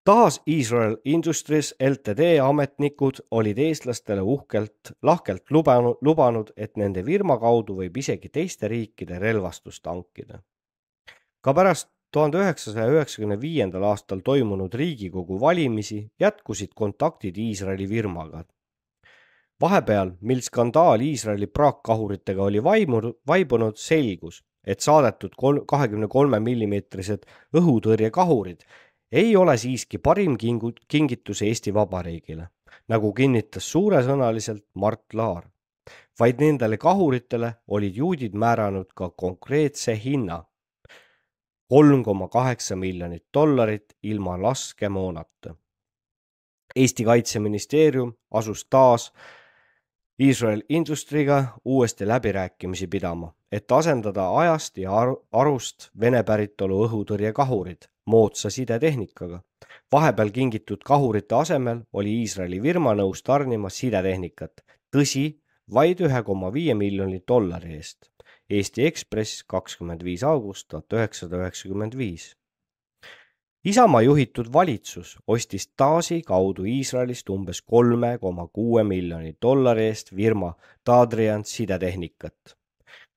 S2: Taas Israel Industries Ltd ametnikud olid eestlastele lahkelt lubanud, et nende firma kaudu võib isegi teiste riikide relvastust hankida. Ka pärast 1995. aastal toimunud Riigikogu valimisi jätkusid kontaktid Iisraeli firmaga. Vahepeal, mil skandaal Iisraeli praakkahuritega oli vaibunud, selgus, et saadetud 23 mm õhutõrjekahurid ei ole siiski parim kingitus Eesti Vabariigile, nagu kinnitas suuresõnaliselt Mart Laar, vaid nendele kahuritele olid juudid määranud ka konkreetse hinna. $3,8 miljonit ilma laskemoonata. Eesti Kaitseministeerium asus Taas Israel Industriga uuesti läbirääkimisi pidama, et asendada ajast ja arust Vene päritolu õhutõrjekahurid moodsa sidetehnikaga. Vahepeal kingitud kahurite asemel oli Iisraeli firma nõus tarnima sidetehnikat, tõsi, vaid $1,5 miljonit eest. Eesti Ekspress 25. august 1995. Isamaa juhitud valitsus ostis Taasi kaudu Iisraelist umbes $3,6 miljonit eest firma Tadrian sidetehnikat.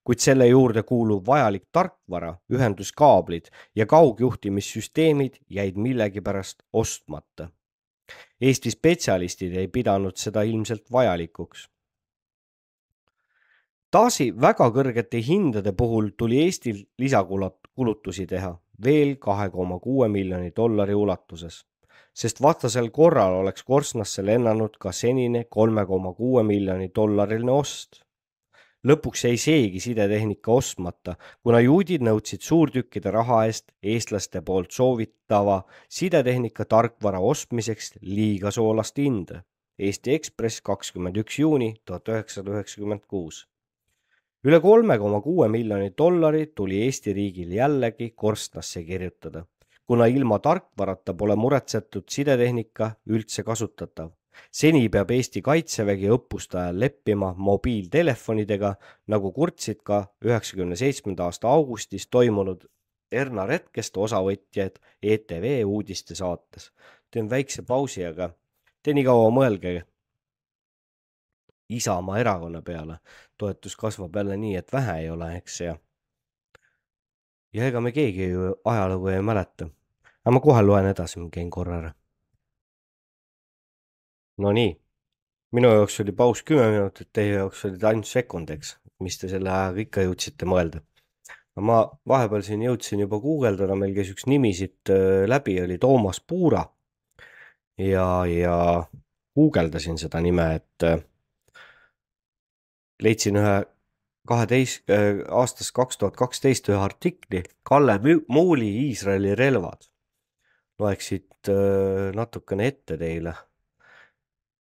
S2: Kuid selle juurde kuuluv vajalik tarkvara, ühenduskaablid ja kaugjuhtimissüsteemid jäid millegipärast ostmata. Eesti spetsialistid ei pidanud seda ilmselt vajalikuks. Taasi väga kõrgete hindade puhul tuli Eestil lisakulutusi teha veel $2,6 miljonit ulatuses, sest vastasel korral oleks korstnasse lennanud ka senine $3,6 miljonit ost. Lõpuks jäi seegi sidetehnika ostmata, kuna juudid nõudsid suurtükkide raha eest eestlaste poolt soovitava sidetehnika tarkvara ostmiseks liiga soolast hinda. Eesti Ekspress 21. juuni 1996. Üle $3,6 miljonit tuli Eesti riigil jällegi korstnasse kirjutada, kuna ilma tarkvarata pole muretsetud sidetehnika üldse kasutatav. Seni peab Eesti kaitsevägi õppuste ajal leppima mobiiltelefonidega, nagu kurtsid ka 1997. aasta augustis toimunud Erna Retkest osavõtjad ETV uudiste saates. Teen väikse pausi, aga te nii kaua mõelge. Isamaa erakonna peale. Toetus kasvab jälle nii, et vähe ei ole, eks ja ega me keegi ju ajalugu ei mäleta. Aga ma kohe loen edasi, ma käin korra ära. No nii, minu jaoks oli paus 10 minutit, teie jaoks oli ainult sekund, eks, mis te selle ajaga ikka jõudsite mõelda. Ma vahepeal siin jõudsin juba guugeldada, meil käis üks nimi siit läbi, oli Toomas Puura ja guugeldasin seda nime, et leidsin ühe 12 aastast 2012 ühe artikli Kalle Muuli Iisraeli relvad. Loeksid natukene ette teile.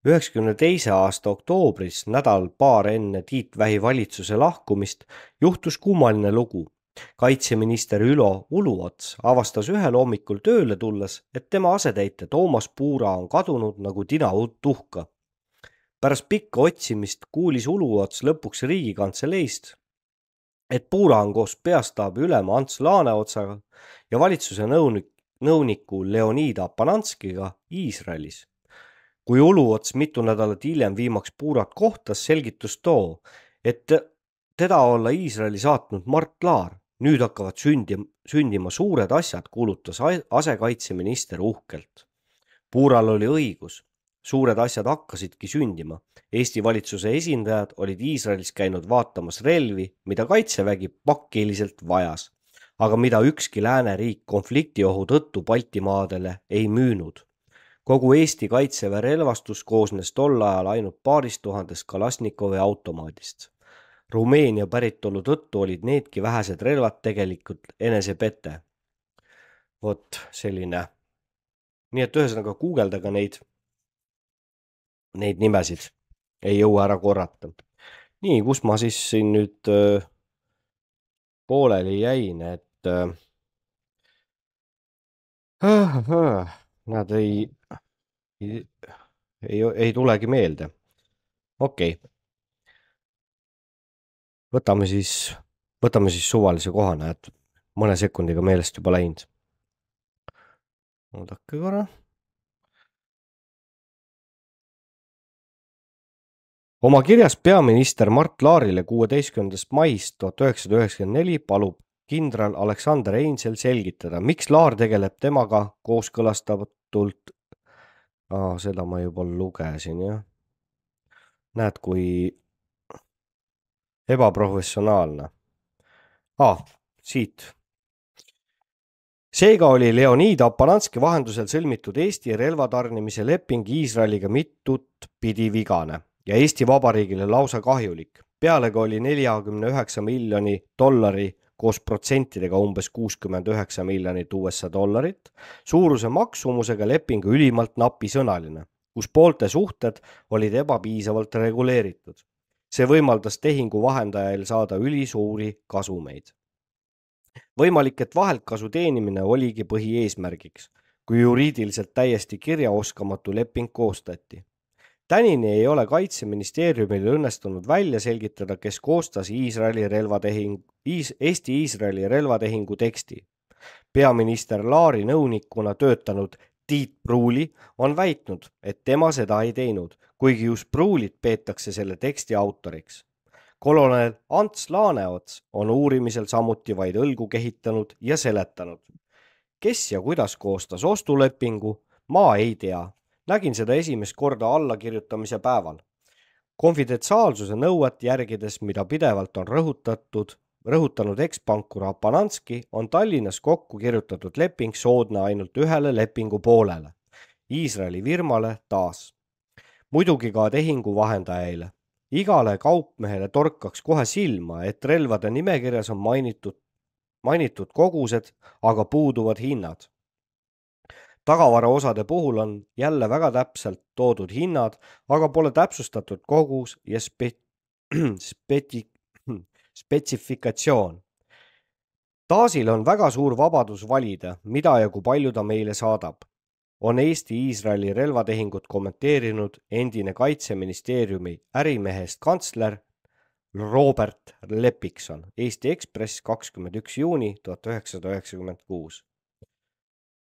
S2: 92. aasta oktoobris, nädal-paar enne Tiit Vähi valitsuse lahkumist, juhtus kummaline lugu. Kaitseminister Ülo Uluots avastas ühel hommikul tööle tulles, et tema asetäitja Toomas Puura on kadunud nagu tina tuhka. Pärast pikka otsimist kuulis Uluots lõpuks Riigikantseleist, et Puura on koos peastaabi ülema Ants Laaneotsaga ja valitsuse nõuniku Leonid Apananskiga Iisraelis. Kui Uluots mitu nädalat hiljem viimaks Puurat kohtas, selgitus too, et teda olla Iisraeli saatnud Mart Laar. Nüüd hakkavad sündima suured asjad, kuulutas asekaitseminister uhkelt. Puural oli õigus. Suured asjad hakkasidki sündima. Eesti valitsuse esindajad olid Iisraelis käinud vaatamas relvi, mida kaitsevägi pakiliselt vajas, aga mida ükski lääneriik konfliktiohu tõttu Baltimaadele ei müünud. Kogu Eesti kaitseväe relvastus koosnes tol ajal ainult 2000 Kalasnikovi automaadist. Rumeenia päritolu tõttu olid needki vähesed relvad tegelikult enesepete. Vot selline. Nii et ühesõnaga guugeldage neid nimesid. Ei jõua ära korrata. Nii, kus ma siis siin nüüd pooleli jäin, et nad ei tulegi meelde. Okei. Võtame siis suvalise kohana, et mõne sekundiga meelest juba läinud. Oodake korra. Oma kirjas peaminister Mart Laarile 16. maist 1994 palub kindral Aleksander Einsel selgitada, miks Laar tegeleb temaga kooskõlastatult. Seda ma juba lugesin, jah. Näed, kui ebaprofessionaalne. Siit. Seega oli Leonid Apananski vahendusel sõlmitud Eesti relvatarnimise leping Iisraeliga mitut pidi vigane ja Eesti Vabariigile lausa kahjulik. Pealega oli 49 miljoni dollari koos protsentidega umbes 69 miljonit USA dollarit, suuruse maksumusega lepingu ülimalt napisõnaline, kus poolte suhted olid ebapiisavalt reguleeritud. See võimaldas tehingu vahendajail saada ülisuuri kasumeid. Võimalik, et vaheltkasu teenimine oligi põhieesmärgiks, kui juriidiliselt täiesti kirjaoskamatu leping koostati. Tänini ei ole Kaitseministeeriumil õnnestunud välja selgitada, kes koostas Eesti-Iisraeli relvatehingu teksti. Peaminister Laari nõunikuna töötanud Tiit Pruuli on väitnud, et tema seda ei teinud, kuigi just Pruulit peetakse selle teksti autoriks. Kolonel Ants Laaneots on uurimisel samuti vaid õlgu kehitanud ja seletanud. Kes ja kuidas koostas ostulepingu, ma ei tea. Nägin seda esimest korda allakirjutamise päeval. Konfidentsiaalsuse nõuet järgides, mida pidevalt on rõhutanud ekspankur Apananski, on Tallinnas kokku kirjutatud leping soodne ainult ühele lepingu poolele, Iisraeli firmale taas. Muidugi ka tehingu vahendajaile. Igale kaupmehele torkaks kohe silma, et relvade nimekirjas on mainitud kogused, aga puuduvad hinnad. Tagavaraosade puhul on jälle väga täpselt toodud hinnad, aga pole täpsustatud kogus ja spetsifikatsioon. Taasil on väga suur vabadus valida, mida ja kui palju ta meile saadab. On Eesti-Iisraeli relvatehingut kommenteerinud endine Kaitseministeeriumi ärimehest kantsler Robert Lepikson, Eesti Ekspress 21. juuni 1996.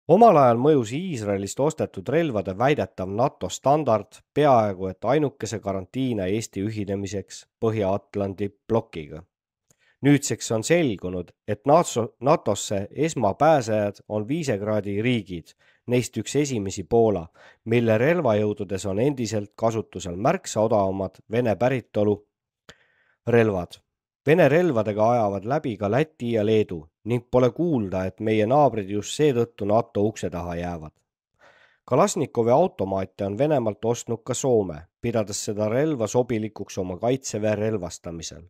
S2: Omal ajal mõjus Iisraelist ostetud relvade väidetav NATO standard peaaegu et ainukese garantiina Eesti ühinemiseks Põhja-Atlandi plokiga. Nüüdseks on selgunud, et NATOsse esmapääsejad on Visegradi riigid, neist üks esimesi Poola, mille relvajõududes on endiselt kasutusel märksa odavamad Vene päritolu relvad. Vene relvadega ajavad läbi ka Läti ja Leedu ning pole kuulda, et meie naabrid just seetõttu NATO ukse taha jäävad. Kalasnikovi automaate on Venemaalt ostnud ka Soome, pidades seda relva sobilikuks oma kaitseväe relvastamisel.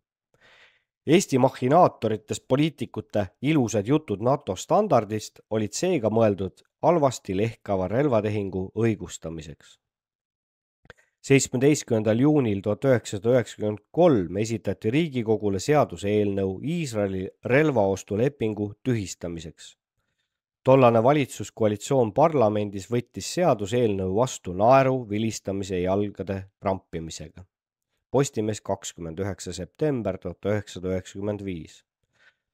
S2: Eesti mahhinaatoritest poliitikute ilusad jutud NATO standardist olid seega mõeldud halvasti lehkava relvatehingu õigustamiseks. 17. juunil 1993 esitati Riigikogule seaduseelnõu Iisraeli relvaostulepingu tühistamiseks. Tollane valitsuskoalitsioon parlamendis võttis seaduseelnõu vastu naeru, vilistamise ja jalgade trampimisega. Postimees 29. september 1995.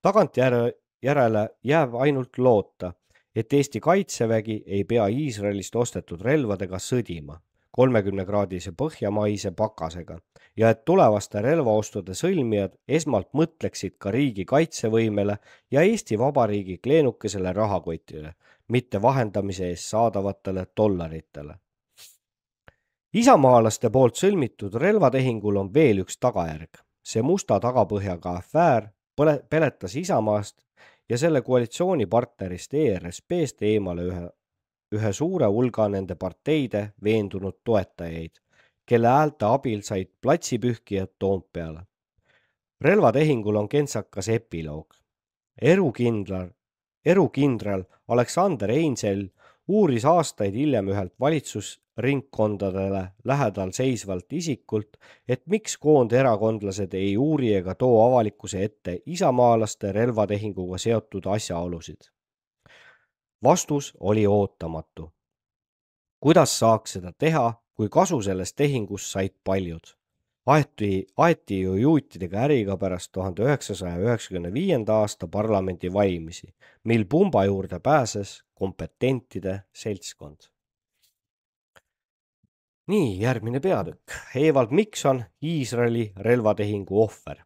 S2: Tagantjärele jääb ainult loota, et Eesti kaitsevägi ei pea Iisraelist ostetud relvadega sõdima 30-kraadise põhjamaise pakasega ja et tulevaste relvaostude sõlmijad esmalt mõtleksid ka riigi kaitsevõimele ja Eesti Vabariigi kleenukesele rahakotile, mitte vahendamise eest saadavatele dollaritele. Isamaalaste poolt sõlmitud relvatehingul on veel üks tagajärg. See musta tagapõhjaga afäär peletas Isamaast ja selle koalitsioonipartnerist ERSP-st eemale ühe suure hulga nende parteide veendunud toetajaid, kelle häälte abil said platsipühkijad Toompeale. Relvatehingul on kentsakas epiloog. Erukindral Aleksander Einsel uuris aastaid hiljem ühelt valitsusringkondadele lähedal seisvalt isikult, et miks koonderakondlased ei uuri ega too avalikkuse ette isamaalaste relvatehinguga seotud asjaolusid. Vastus oli ootamatu. Kuidas saaks seda teha, kui kasu sellest tehingust said paljud? Aeti ju juutidega äriga pärast 1995. aasta parlamendi valimisi, mil pumba juurde pääses kompetentide seltskond. Nii, järgmine peatükk. Evald Mikson, Iisraeli relvatehingu ohver.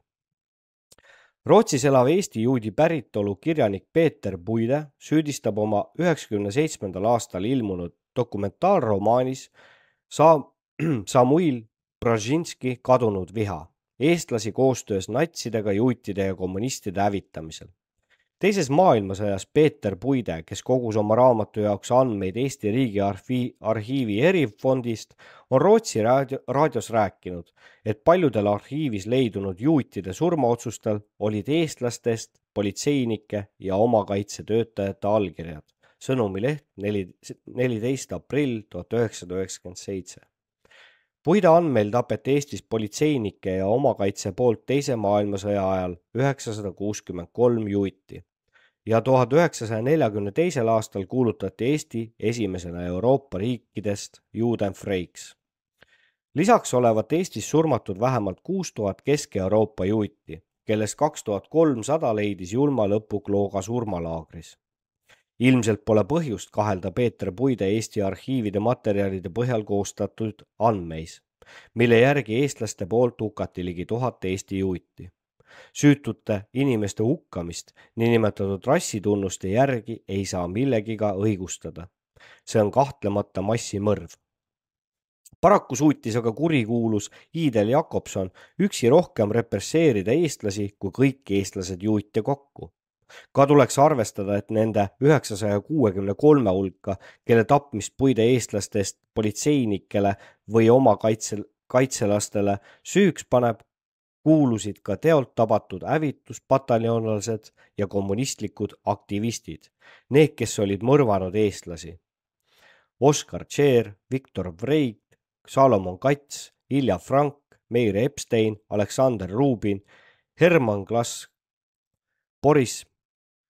S2: Rootsis elav Eesti juudi päritolu kirjanik Peeter Puide süüdistab oma 1997. aastal ilmunud dokumentaalromaanis Samuil Brzezinski kadunud viha, eestlasi koostöös natsidega, juutide ja kommunistide hävitamisel. Teises maailmasõjas Peeter Puide, kes kogus oma raamatu jaoks andmeid Eesti Riigi Arhiivi erifondist, on Rootsi raadios rääkinud, et paljudel arhiivis leidunud juutide surmaotsustel olid eestlastest, politseinike ja omakaitsetöötajate allkirjad. Sõnumileht 14. aprill 1997. Puide andmeil tapeti Eestis politseinike ja omakaitse poolt teise maailmasõja ajal 963 juuti ja 1942. aastal kuulutati Eesti esimesena Euroopa riikidest Judenfreiks. Lisaks olevat Eestis surmatud vähemalt 6000 Kesk-Euroopa juuti, kellest 2300 leidis julma lõpuklooga surmalaagris. Ilmselt pole põhjust kahelda Peeter Puide Eesti arhiivide materjalide põhjal koostatud andmeis, mille järgi eestlaste poolt hukati ligi 1000 Eesti juuti. Süütute inimeste hukkamist niinimetatud rassitunnuste järgi ei saa millegiga õigustada. See on kahtlemata massimõrv. Paraku suutis aga kurikuulus Idel Jakobson üksi rohkem represseerida eestlasi kui kõik eestlased juute kokku. Ka tuleks arvestada, et nende 963 hulka, kelle tapmist Puide eestlastest politseinikele või oma kaitselastele süüks paneb, kuulusid ka teolt tabatud hävituspataljonlased ja kommunistlikud aktivistid, need, kes olid mõrvanud eestlasi. Oskar Tšeer, Viktor Vreit, Salomon Kats, Ilja Frank, Meir Epstein, Aleksander Rubin, Herman Klass, Boris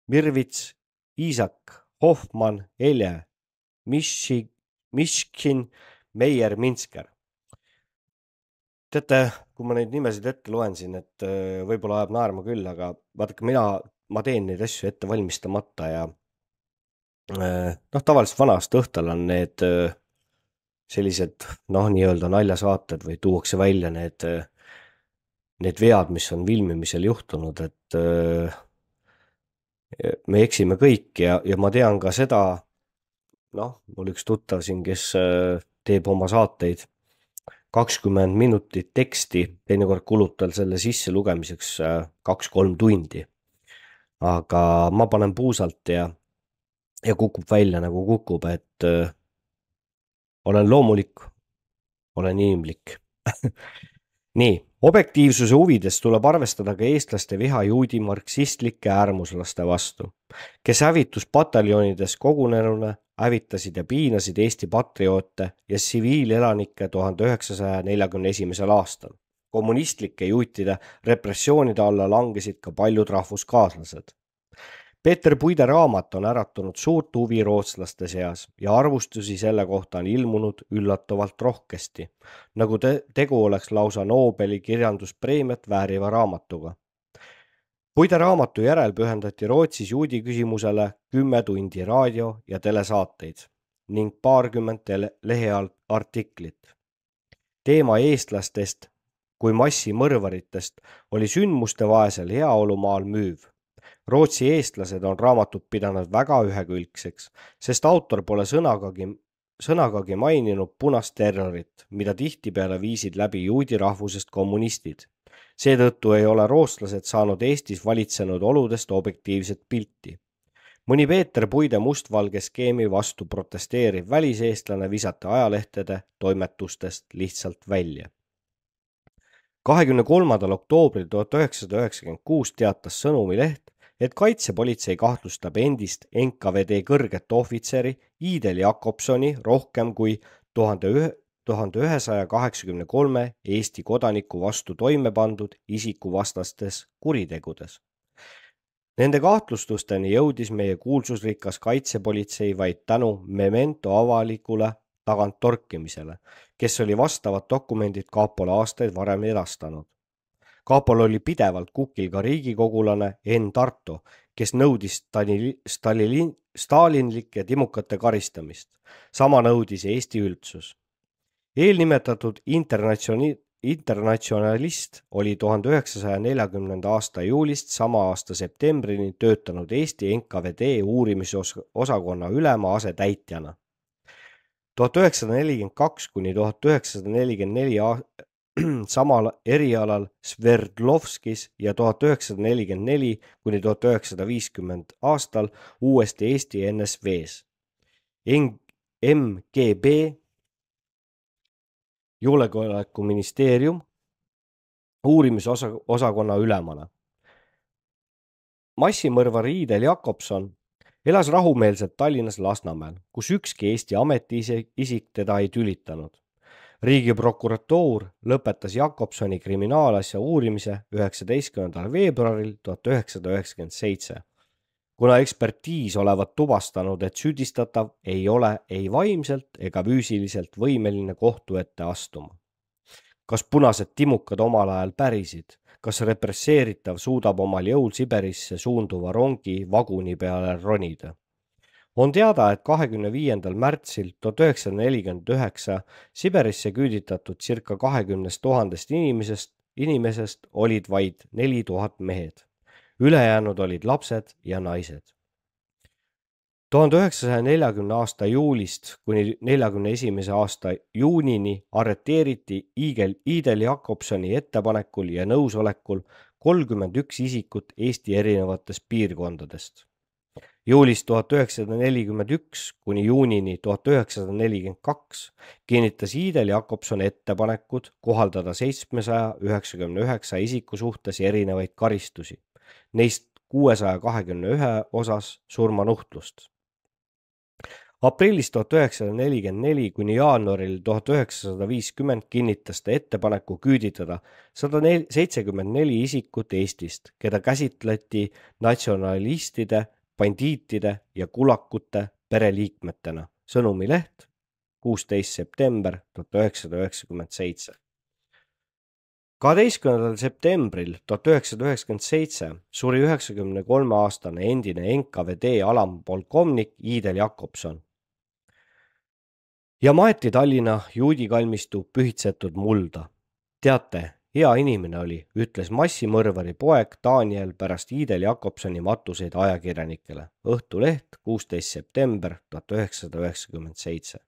S2: Mirvits, Iisak Hoffmann, Elje Miškin, Meier Minsker. Teate, kui ma neid nimesid ette loen siin, et võib-olla ajab naerma küll, aga vaadake, ma teen neid asju ette valmistamata ja Tavaliselt vanast õhtul on need sellised nii-öelda naljasaated või tuuakse välja need vead, mis on filmimisel juhtunud, et me eksime kõik ja ma tean ka seda, mul üks tuttav siin, kes teeb oma saateid 20 minutit teksti, teinekord kulub tal selle sisse lugemiseks 2-3 tundi. Aga ma panen puusalt ja kukub välja nagu kukub, et olen loomulik, olen inimlik. Nii, objektiivsuse huvides tuleb arvestada ka eestlaste viha juudi marksistlike äärmuslaste vastu, kes hävituspataljoonides kogunenuna hävitasid ja piinasid Eesti patrioote ja tsiviilelanikke 1941. aastal. Kommunistlike juutide repressioonide alla langesid ka paljud rahvuskaaslased. Peeter Puide raamat on äratanud suurt huvi rootslaste seas ja arvustusi selle kohta on ilmunud üllatavalt rohkesti, nagu tegu oleks lausa Nobeli kirjanduspreemiat vääriva raamatuga. Puide raamatu järel pühendati Rootsis juudi küsimusele 10 tundi raadio- ja telesaateid ning 20 leheartiklit. Teema eestlastest kui massimõrvaritest oli sündmuste vaesel heaolumaal müüv. Rootsi eestlased on raamatut pidanud väga ühekülgseks, sest autor pole sõnagagi maininud punast terrorit, mida tihtipeale viisid läbi juudi rahvusest kommunistid. Seetõttu ei ole rootslased saanud Eestis valitsenud oludest objektiivset pilti. Mõni Peeter Puide mustvalge skeemi vastu protesteeriv väliseestlane visati ajalehtede toimetustest lihtsalt välja. 23. oktoobril 1996 teatas Sõnumileht, et kaitsepolitsei kahtlustab endist NKVD kõrget ohvitseri Idel Jakobsoni rohkem kui 1983 Eesti kodaniku vastu toime pandud isikuvastastes kuritegudes. Nende kahtlustusteni jõudis meie kuulsusrikas kaitsepolitsei vaid tänu Memento avalikule taganttorkimisele, kes oli vastavad dokumendid Kaapole aastaid varem edastanud. Kaapol oli pidevalt kukil ka riigikogulane Enn Tarto, kes nõudis stalinlike timukate karistamist. Sama nõudis Eesti üldsus. Eelnimetatud internatsionalist oli 1940. aasta juulist sama aasta septembrini töötanud Eesti NKVD uurimisosakonna ülema asetäitjana. 1942 kuni 1944 samal erialal Sverdlovskis ja 1944 kuni 1950 aastal uuesti Eesti NSV-s. MGB julgeolekuministeerium uurimisosakonna ülemana. Massimõrvar Idel Jakobson elas rahumeelselt Tallinnas Lasnamäel, kus ükski Eesti ametiisik teda ei tülitanud. Riigiprokuratuur lõpetas Jakobsoni kriminaalasja uurimise 19. veebruaril 1997, kuna ekspertiis olevat tuvastanud, et süüdistatav ei ole ei vaimselt ega füüsiliselt võimeline kohtu ette astuma. Kas punased timukad omal ajal pärisid? Kas represseeritav suudab omal jõul Siberisse suunduva rongi vaguni peale ronida? On teada, et 25. märtsil 1949 Siberisse küüditatud circa 20 000 inimesest olid vaid 4000 mehed. Ülejäänud olid lapsed ja naised. 1940. aasta juulist kuni 1941. aasta juunini arreteeriti Idel Jakobsoni ettepanekul ja nõusolekul 31 isikut Eesti erinevatest piirkondadest. Juulist 1941 kuni juunini 1942 kinnitas Idel Jakobson ettepanekud kohaldada 799 isiku suhtes erinevaid karistusi, neist 621 osas surmanuhtlust. Aprillis 1944 kuni jaanuaril 1950 kinnitas ta ettepaneku küüditada 174 isikut Eestist, keda käsitleti natsionalistide, bandiitide ja kulakute pereliikmetena. Sõnumileht, 16. september 1997. 12. septembril 1997 suri 93-aastane endine NKVD alampolkovnik Idel Jakobson ja maeti Tallinna juudikalmistu pühitsetud mulda. Teate, hea inimene oli, ütles massimõrvari poeg Daniel pärast Idel Jakobsoni matuseid ajakirjanikele. Õhtuleht, 16. september 1997.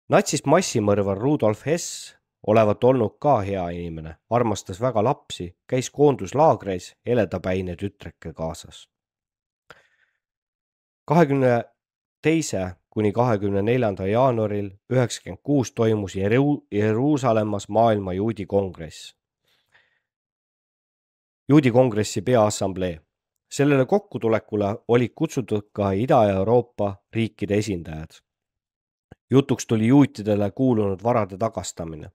S2: Natsist massimõrvar Rudolf Hess olevat olnud ka hea inimene, armastas väga lapsi, käis koonduslaagreis heledapäine tütreke kaasas. 22. kuni 24. jaanuaril 1996 toimus Jeruusalemmas maailma juudi kongress. Juudi kongressi peaassamblee. Sellele kokkutulekule olid kutsutud ka Ida-Euroopa riikide esindajad. Jutuks tuli juutidele kuulunud varade tagastamine.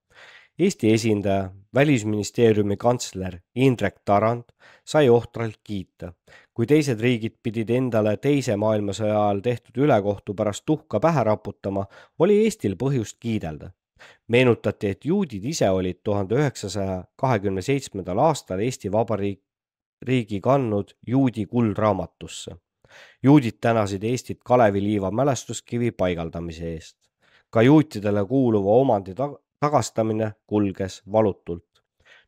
S2: Eesti esindaja, Välisministeeriumi kantsler Indrek Tarand sai ohtralt kiita. Kui teised riigid pidid endale teise maailmasõja ajal tehtud ülekohtu pärast tuhka pähe raputama, oli Eestil põhjust kiidelda. Meenutati, et juudid ise olid 1927. aastal Eesti Vabariigi kandnud juudi kuldraamatusse. Juudid tänasid Eestit Kalevi Liiva mälestuskivi paigaldamise eest. Ka juutidele kuuluva omandi tagastamine kulges valutult.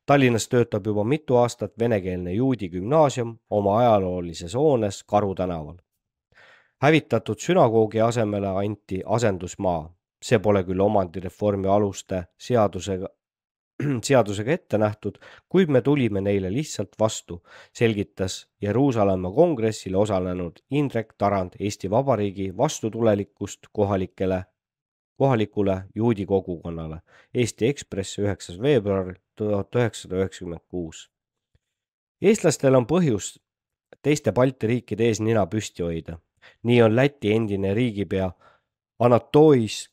S2: Tallinnas töötab juba mitu aastat venekeelne juudi gümnaasium oma ajaloolises hoones Karu tänaval. Hävitatud sünagoogi asemele anti asendusmaa. See pole küll omandireformi aluste seadusega ette nähtud, kuid me tulime neile lihtsalt vastu, selgitas Jeruusalemma kongressil osalenud Indrek Tarand Eesti Vabariigi vastutulelikkust kohalikule juudi kogukonnale. Eesti Ekspress 9. veebruar 1996. Eestlastel on põhjus teiste Balti riikide ees nina püsti hoida. Nii on Läti endine riigipea Anatolis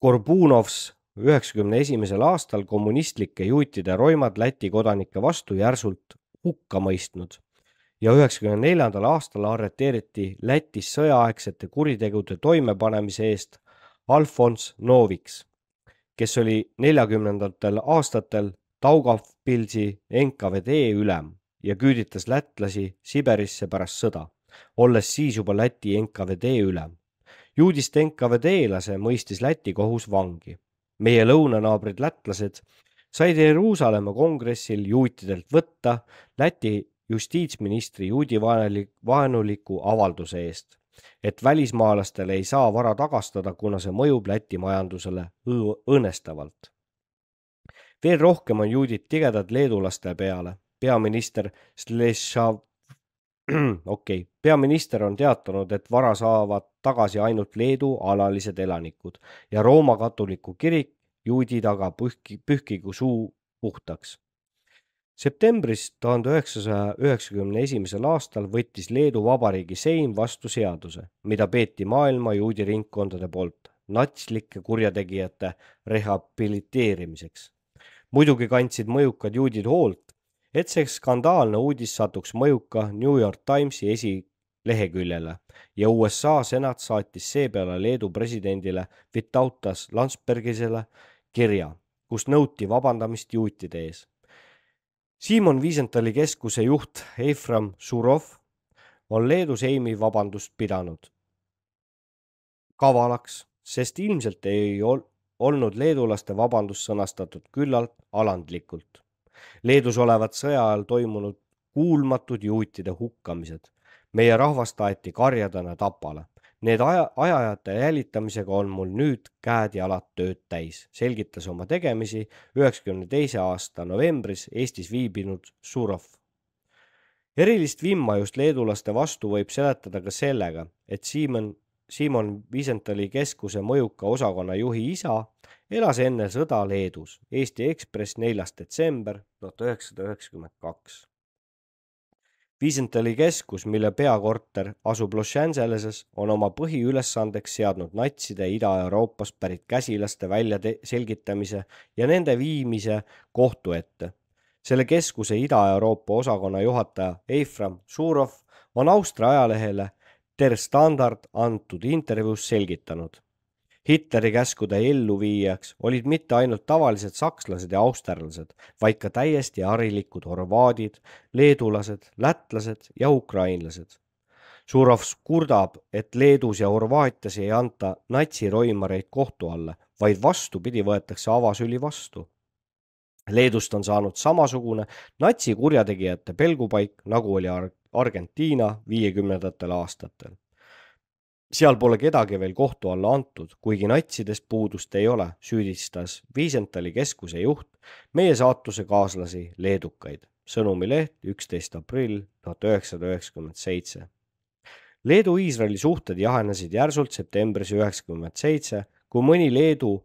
S2: Gorbunovs 91. aastal kommunistlike juutide roimad Läti kodanike vastu järsult hukka mõistnud ja 94. aastal arreteeriti Lätis sõjaaegsete kuritegude toimepanemise eest Alfons Noviks, kes oli 40. aastatel Daugavpilsi NKVD ülem ja küüditas lätlasi Siberisse pärast sõda, olles siis juba Läti NKVD ülem. Juudist NKVD-lase mõistis Läti kohus vangi. Meie lõunanaabrid lätlased said Jeruusalemma kongressil juutidelt võtta Läti justiitsministri juudivaenuliku avalduse eest, et välismaalastele ei saa vara tagastada, kuna see mõjub Läti majandusele õõnestavalt. Veel rohkem on juudid tigedad leedulaste peale. Peaminister on teatanud, et vara saavad tagasi ainult Leedu alalised elanikud ja Rooma katoliku kirik juudi taga pühkigu suu puhtaks. Septembris 1991. aastal võttis Leedu Vabariigi Seim vastu seaduse, mida peeti maailma juudi ringkondade poolt natslike kurjategijate rehabiliteerimiseks. Muidugi kandsid mõjukad juudid hoolt, et see skandaalne uudis satuks mõjuka New York Timesi esileheküljele ja USA senat saatis seepeale Leedu presidendile Vytautas Landsbergisele kirja, kus nõuti vabandamist juutide ees. Simon Wiesenthali keskuse juht Ephraim Surov on Leedu Seimi vabandust pidanud kavalaks, sest ilmselt ei olnud leedulaste vabandust sõnastatud küllalt alandlikult. Leedus olevat sõja ajal toimunud kuulmatud juutide hukkamised. Meie rahvast aeti karjadena tapale. Need ajajate jälitamisega on mul nüüd käed-jalad tööd täis, selgitas oma tegemisi 92. aasta novembris Eestis viibinud Surov. Erilist vimma just leedulaste vastu võib seletada ka sellega, et Simon Wiesenthali keskuse mõjuka osakonna juhi isa elas enne sõda Leedus. Eesti Ekspress 4. detsember 1992. Wiesenthali keskus, mille peakorter asub Los Angeleses, on oma põhiülesandeks seadnud natside Ida-Euroopast pärit käsilaste selgitamise ja nende viimise kohtu ette. Selle keskuse Ida-Euroopa osakonna juhataja Ephraim Surov on Austria ajalehele Der Standard antud intervjuus selgitanud. Hitleri käskude elluviijaks olid mitte ainult tavalised sakslased ja austerlased, vaid ka täiesti harilikud horvaadid, leedulased, lätlased ja ukrainlased. Surov kurdab, et Leedus ja Horvaatias ei anta natsiroimareid kohtu alla, vaid vastupidi võetakse avasüli vastu. Leedust on saanud samasugune natsikurjategijate pelgupaik, nagu oli Argentiina 50ndatel aastatel. Seal pole kedagi veel kohtu alla antud, kuigi natsidest puudust ei ole, süüdistas Wiesenthali keskuse juht meie saatuse kaaslasi leedukaid. Sõnumileht 11. aprill 1997. Leedu-Iisraeli suhted jahenesid järsult septembris 1997, kui mõni Leedu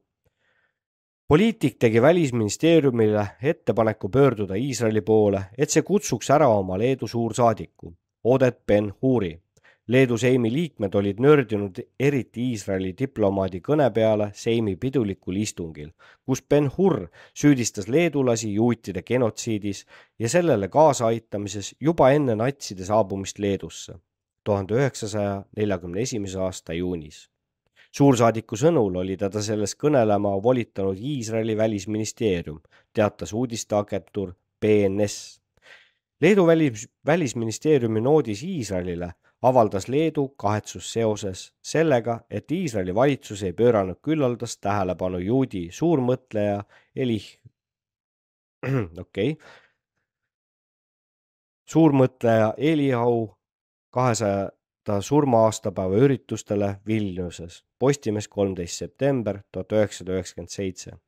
S2: poliitik tegi välisministeeriumile ettepaneku pöörduda Iisraeli poole, et see kutsuks ära oma Leedu suursaadiku, Odet Ben-Huri. Leedu Seimi liikmed olid nördinud eriti Iisraeli diplomaadi kõne peale Seimi pidulikul istungil, kus Ben-Hur süüdistas leedulasi juutide genotsiidis ja sellele kaasaaitamises juba enne natside saabumist Leedusse 1941. aasta juunis. Suursaadiku sõnul oli teda selles kõnelema volitanud Iisraeli välisministeerium, teatas uudisteagentuur BNS. Leedu välisministeeriumi noodis Iisraelile avaldas Leedu kahetsus seoses sellega, et Iisraeli valitsus ei pööranud küllaldast tähelepanu juudi suurmõtleja suurmõtleja Eliyahu 200 surma-aastapäeva üritustele Vilniuses. Postimees 13. september 1997.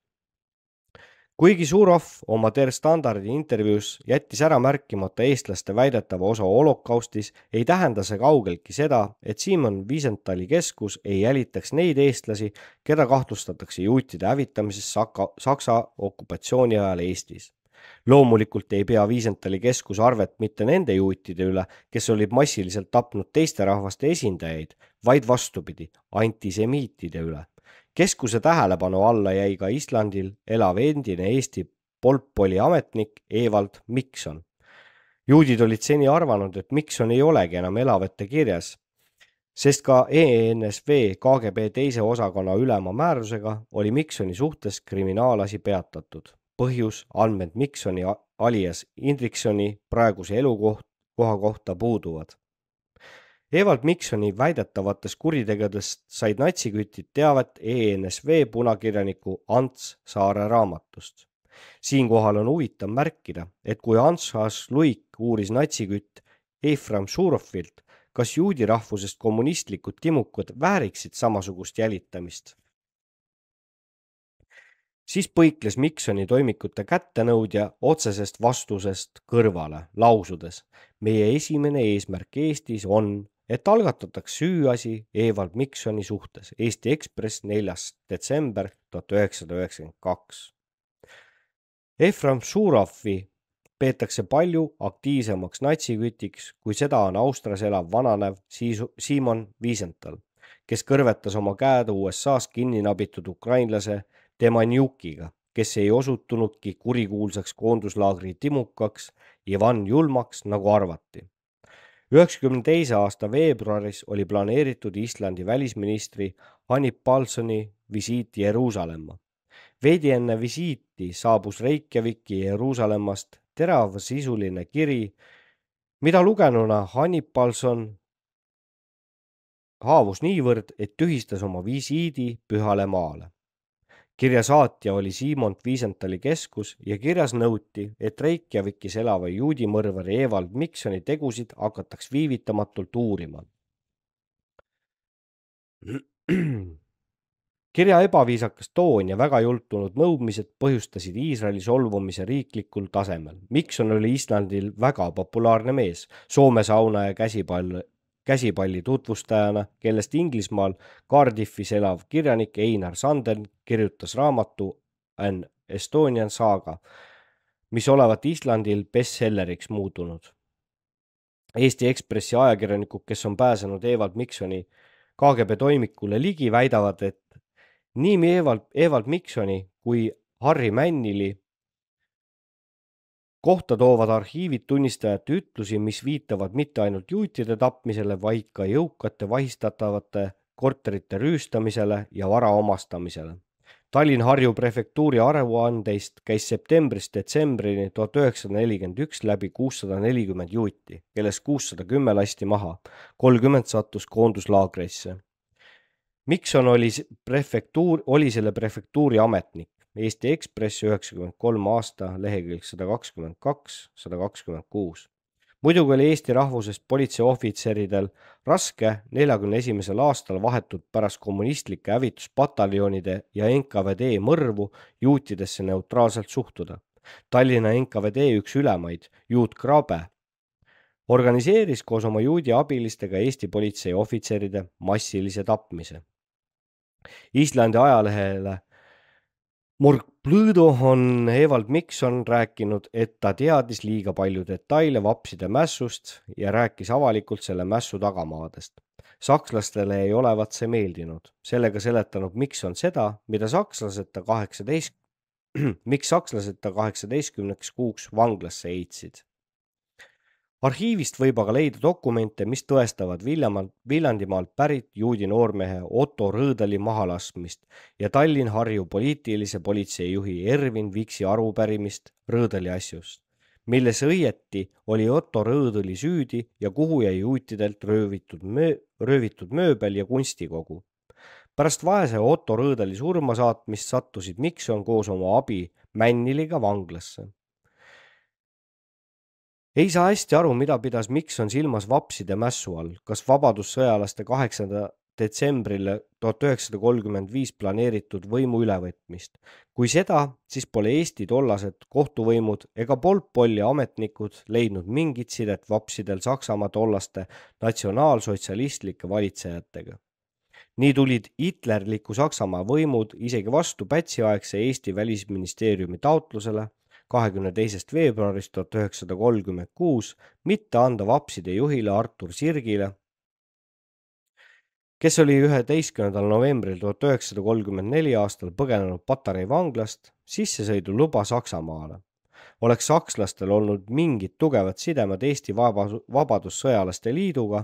S2: Kuigi Surov oma Der Standardi intervjuus jättis ära märkimata eestlaste väidetava osa holokaustis, ei tähenda see kaugeltki seda, et Simon Wiesenthali keskus ei jälitaks neid eestlasi, keda kahtlustatakse juutide hävitamises Saksa okupatsiooni ajal Eestis. Loomulikult ei pea Wiesenthali keskus arvet mitte nende juutide üle, kes olid massiliselt tapnud teiste rahvaste esindajaid, vaid vastupidi, antisemiitide üle. Keskuse tähelepanu alla jäi ka Islandil elav endine Eesti Polpoli ametnik Evald Mikson. Juudid olid seni arvanud, et Mikson ei olegi enam elavate kirjas, sest ka ENSV KGB teise osakonna ülema määrusega oli Miksoni suhtes kriminaalasi peatatud. Põhjus andmed Miksoni alias Indriksoni praeguse elukoha kohta puuduvad. Evald Miksoni väidetavatest kuritegudest said natsikütid teavet ENSV punakirjaniku Ants Saare raamatust. Siinkohal on huvitav märkida, et kui Ants Luik uuris natsikütt Ephraim Surovilt, kas juudi rahvusest kommunistlikud timukad vääriksid samasugust jälitamist, siis põikles Miksoni toimikute kättenõudja otsesest vastusest kõrvale, lausudes: meie esimene eesmärk Eestis on, et algatataks süüasi Evald Miksoni suhtes. Eesti Ekspress 4. detsember 1992. Ephraim Surovi peetakse palju aktiivsemaks natsikütiks, kui seda on Austrias elav vananev Simon Wiesenthal, kes kõrvetas oma käed USA-s kinni nabitud ukrainlase Temanjukiga, kes ei osutunudki kurikuulsaks koonduslaagri timukaks ja Van Julmaks, nagu arvati. 1992. aasta veebruaris oli planeeritud Islandi välisministri Hanip Palsoni visiit Jeruusalemma. Veidi enne visiiti saabus Reykjaviki Jeruusalemmast teravsisuline kiri, mida lugenuna Hanip Palson haavus niivõrd, et tühistas oma visiidi Pühale maale. Kirja saatja oli Simon Wiesenthali keskus ja kirjas nõuti, et Reykjavikis elava juudi mõrvari Evald Miksoni tegusid hakataks viivitamatult uurima. Kirja ebaviisakas toon ja väga jultunud nõudmised põhjustasid Iisraeli solvumise riiklikul tasemel. Mikson oli Islandil väga populaarne mees, Soome sauna ja käsipalli tutvustajana, kellest Inglismaal Cardiffis elav kirjanik Einar Sanden kirjutas raamatu An Estonian Saga, mis olevat Islandil bestselleriks muutunud. Eesti Ekspressi ajakirjanikud, kes on pääsenud Evald Miksoni KGB toimikule ligi, väidavad, et nii Evald Miksoni kui Harry Mannili kohta toovad arhiivid tunnistajate ütlusi, mis viitavad mitte ainult juutide tapmisele, vaid ka jõukate vahistatavate korterite rüüstamisele ja vara omastamisele. Tallinn-Harju prefektuuri aruandeist käis septembrist detsembrini 1941 läbi 640 juuti, kellest 610 lasti maha, 30 sattus koonduslaagrisse. Mikson oli selle prefektuuri ametnik. Eesti Ekspress 93 aasta lehekülg 122-126. Muidugi oli Eesti rahvusest politseiohvitseridel raske 41. aastal vahetult pärast kommunistlike hävituspataljonide ja NKVD mõrvu juutidesse neutraalselt suhtuda. Tallinna NKVD üks ülemaid, Juut Grabe, organiseeris koos oma juudi abilistega Eesti politsei ohvitseride massilise tapmise. Islandi ajalehele Morgblödo on Evald Mikson rääkinud, et ta teadis liiga palju detaile vapside mässust ja rääkis avalikult selle mässu tagamaadest. Sakslastele ei olevat see meeldinud. Sellega seletanud Mikson seda, miks sakslased ta 18 kuuks vanglasse heitsid. Arhiivist võib aga leida dokumente, mis tõestavad Viljandimaalt pärit juudi noormehe Otto Rõõdali mahalaskmist ja Tallinn-Harju poliitilise politseijuhi Ervin Viksi arupärimist Rõõdali asjust, milles õieti oli Otto Rõõdali süüdi ja kuhu jäi juutidelt röövitud mööbel ja kunstikogu. Pärast vaese Otto Rõõdali surma saatmist sattusid Mikson koos oma abi Männiliga vanglasse. Ei saa hästi aru, mida pidas Mikson silmas vapside mässu all, kas vabadussõjalaste 8. detsembrile 1935 planeeritud võimu ülevõtmist. Kui seda, siis pole Eesti tollased kohtuvõimud ega polpolli ametnikud leidnud mingit sidet vapsidel Saksamaa tollaste natsionaalsotsialistlike valitsejatega. Nii tulid hitlerliku Saksamaa võimud isegi vastu Pätsi-aegse Eesti välisministeeriumi taotlusele 22. veebruarist 1936 mitte anda vapside juhile Artur Sirgile, kes oli 11. novembril 1934 aastal põgenenud Patarei vanglast, sissesõiduluba Saksamaale. Oleks sakslastel olnud mingid tugevad sidemed Eesti vabadussõjalaste liiduga,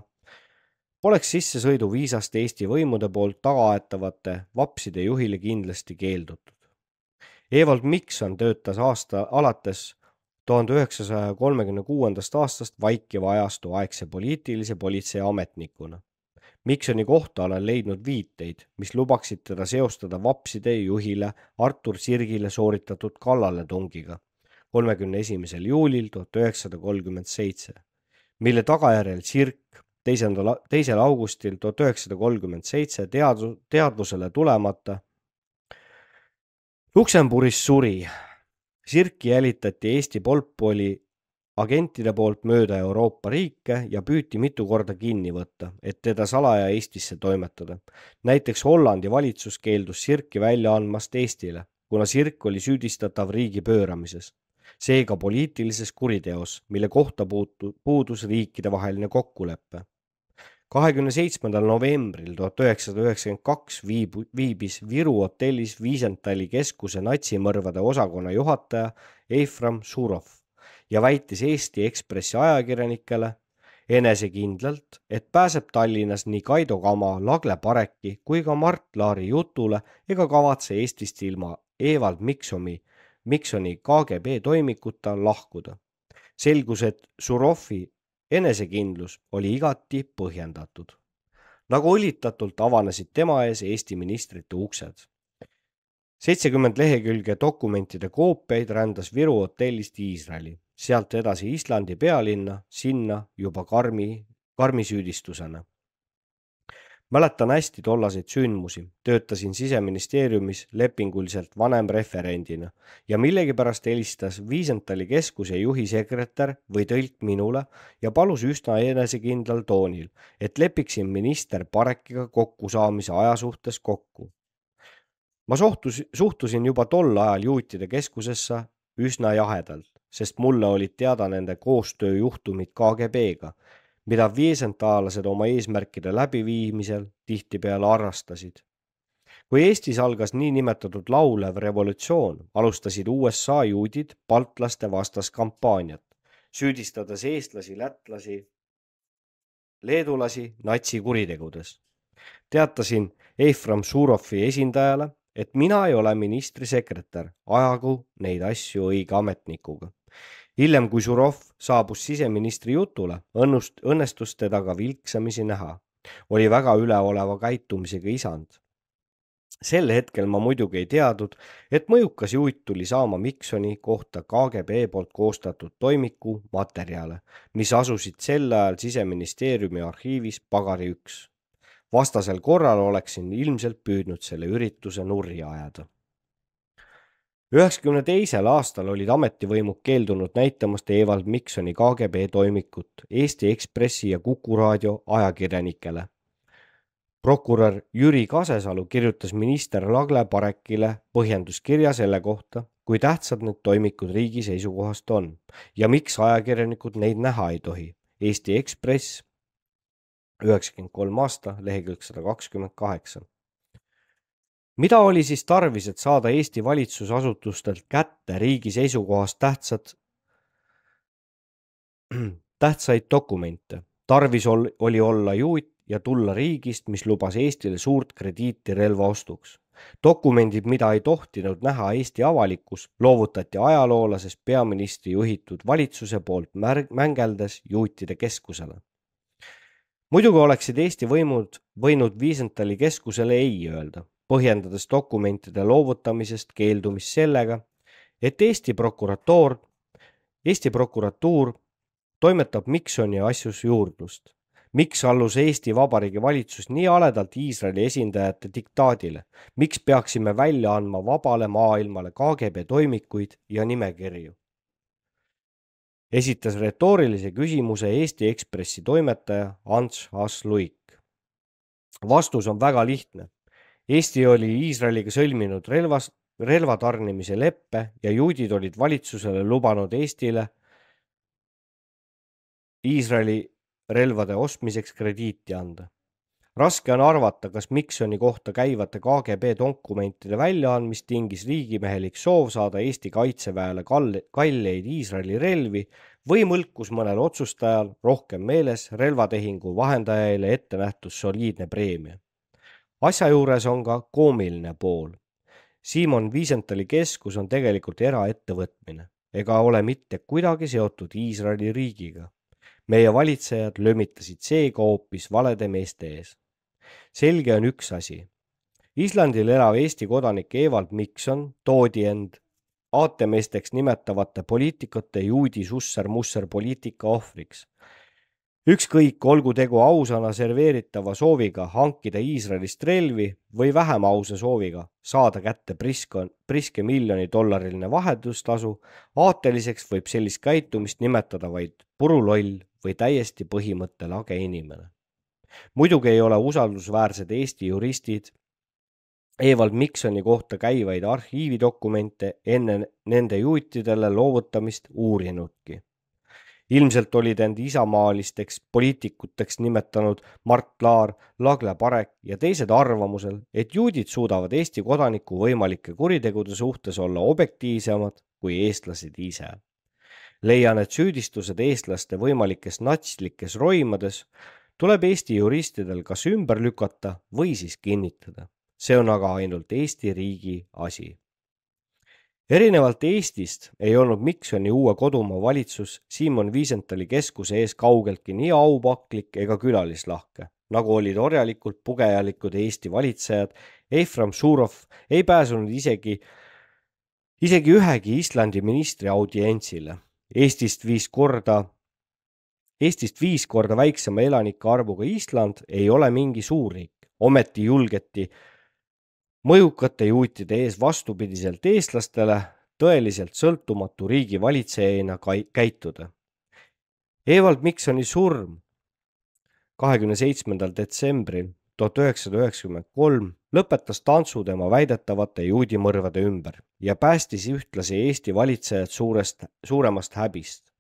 S2: poleks sissesõiduviisast Eesti võimude poolt tagaaetavate vapside juhile kindlasti keeldutud. Evald Mikson töötas alates 1936. aastast vaikiva ajastu aegse poliitilise politsei ametnikuna. Miksoni kohta olen leidnud viiteid, mis lubaksid teda seostada vapside juhile Artur Sirgile sooritatud kallaletungiga 31. juulil 1937, mille tagajärjel Sirk 2. augustil 1937 teadvusele tulemata Luksemburgis suri. Sirki jälitati Eesti polpoli agentide poolt mööda Euroopa riike ja püüti mitu korda kinni võtta, et teda salaja Eestisse toimetada. Näiteks Hollandi valitsus keeldus Sirki välja andmast Eestile, kuna Sirk oli süüdistatav riigi pööramises. Seega poliitilises kuriteos, mille kohta puudus riikidevaheline kokkulepe. 27. novembril 1992 viibis Viru hotellis Wiesenthali keskuse natsimõrvade osakonna juhataja Eifram Surov ja väitis Eesti Ekspressi ajakirjanikele enesekindlalt, et pääseb Tallinnas nii Kaido Kama, Lagle Pareki kui ka Mart Laari jutule ega kavatse Eestist ilma Evald Miksoni KGB toimikuta lahkuda. Selgus, et Surovi enesekindlus oli igati põhjendatud. Nagu õlitatult avanesid tema ees Eesti ministrite uksed. 70 lehekülge dokumentide koopiaid rändas Viru hotellist Iisraeli, sealt edasi Islandi pealinna, sinna juba karmi süüdistusena. Mäletan hästi tollaseid sündmusi, töötasin Siseministeeriumis lepinguliselt vanemreferendina ja millegipärast helistas Wiesenthali keskuse juhi sekretär või tõlk minule ja palus üsna enesekindlal toonil, et lepiksin minister Parekiga kokkusaamise aja suhtes kokku. Ma suhtusin juba tol ajal juutide keskusessa üsna jahedalt, sest mulle olid teada nende koostööjuhtumid KGB-ga, mida viiesentaalased oma eesmärkide läbiviimisel tihtipeale arrastasid. Kui Eestis algas niinimetatud laulev revolutsioon, alustasid USA juudid baltlaste vastas kampaaniat, süüdistades eestlasi, lätlasi, leedulasi natsikuritegudest. Teatasin Eifram Surovi esindajale, et mina ei ole ministri sekretär, ajagu neid asju õige ametnikuga. Hiljem, kui Surov saabus siseministri jutule, õnnestus teda ka vilksamisi näha. Oli väga üleoleva käitumisega isand. Sel hetkel ma muidugi ei teadnud, et mõjukas juut tuli saama Miksoni kohta KGB poolt koostatud toimiku materjale, mis asusid sel ajal Siseministeeriumi arhiivis pagari 1. Vastasel korral oleksin ilmselt püüdnud selle ürituse nurja ajada. 1992. aastal olid ametivõimud keeldunud näitamast Evald Miksoni KGB toimikut Eesti Ekspressi ja Kuku raadio ajakirjanikele. Prokurör Jüri Kasesalu kirjutas minister Lagle Parekile põhjenduskirja selle kohta, kui tähtsad need toimikud riigi seisukohast on ja miks ajakirjanikud neid näha ei tohi. Eesti Ekspress 93 aasta, lehekülg 128. Mida oli siis tarvis, et saada Eesti valitsusasutustelt kätte riigi seisukohast tähtsaid dokumente? Tarvis oli olla juut ja tulla riigist, mis lubas Eestile suurt krediiti relvaostuks. Dokumendid, mida ei tohtinud näha Eesti avalikkus, loovutati ajaloolasest peaministri juhitud valitsuse poolt mängeldes juutide keskusele. Muidugi oleksid Eesti võimud võinud Wiesenthali keskusele ei öelda, põhjendades dokumentide loovutamisest keeldumist sellega, et Eesti prokuratuur toimetab Miksoni asjus juurdlust. Miks allus Eesti Vabariigi valitsus nii aledalt Iisraeli esindajate diktaadile? Miks peaksime välja andma vabale maailmale KGB toimikuid ja nimekirju? Esitas retoorilise küsimuse Eesti Ekspressi toimetaja Ants Asluik. Vastus on väga lihtne. Eesti oli Iisraeliga sõlminud relvatarnimise leppe ja juudid olid valitsusele lubanud Eestile Iisraeli relvade ostmiseks krediiti anda. Raske on arvata, kas Miksoni kohta käivate KGB dokumentide väljaandmist tingis riigimehelik soov saada Eesti kaitseväele kalleid Iisraeli relvi või mõlkus mõnel otsustajal rohkem meeles relvatehingu vahendajaile ette nähtud soliidne preemia. Asja juures on ka koomiline pool. Simon Wiesenthali keskus on tegelikult eraettevõtmine ega ole mitte kuidagi seotud Iisraeli riigiga. Meie valitsejad lömitasid seega hoopis valede meeste ees. Selge on üks asi. Islandil elav Eesti kodanik Evald Mikson toodi end aatemeesteks nimetavate poliitikute juudi susser-musser poliitika ohvriks. Ükskõik, olgu tegu ausana serveeritava sooviga hankida Iisraelist relvi või vähem ausa sooviga saada kätte priske $1 miljoni vahetustasu, aateliseks võib sellist käitumist nimetada vaid puruloll või täiesti põhimõttelage inimene. Muidugi ei ole usaldusväärsed Eesti juristid Evald Miksoni kohta käivaid arhiividokumente enne nende juutidele loovutamist uurinudki. Ilmselt olid end isamaalisteks poliitikuteks nimetanud Mart Laar, Lagle Parek ja teised arvamusel, et juudid suudavad Eesti kodaniku võimalike kuritegude suhtes olla objektiivsemad kui eestlased ise. Leian, et süüdistused eestlaste võimalikes natslikes roimades tuleb Eesti juristidel kas ümber lükata või siis kinnitada. See on aga ainult Eesti riigi asi. Erinevalt Eestist ei olnud Miksoni uue kodumaa valitsus Simon Wiesenthali keskuse ees kaugeltki nii aupaklik ega külalislahke, nagu olid orjalikult pugejalikud Eesti valitsejad. Eifram Surov ei pääsenud isegi ühegi Islandi ministri audientsile. Eestist 5 korda väiksema elanike arvuga Island ei ole mingi suurriik, ometi julgeti mõjukate juutide ees vastupidiselt eestlastele tõeliselt sõltumatu riigi valitsejana käituda. Evald Miksoni surm 27. detsembril 1993 lõpetas tantsu tema väidetavate juudimõrvade ümber ja päästis ühtlasi Eesti valitsejad suuremast häbist.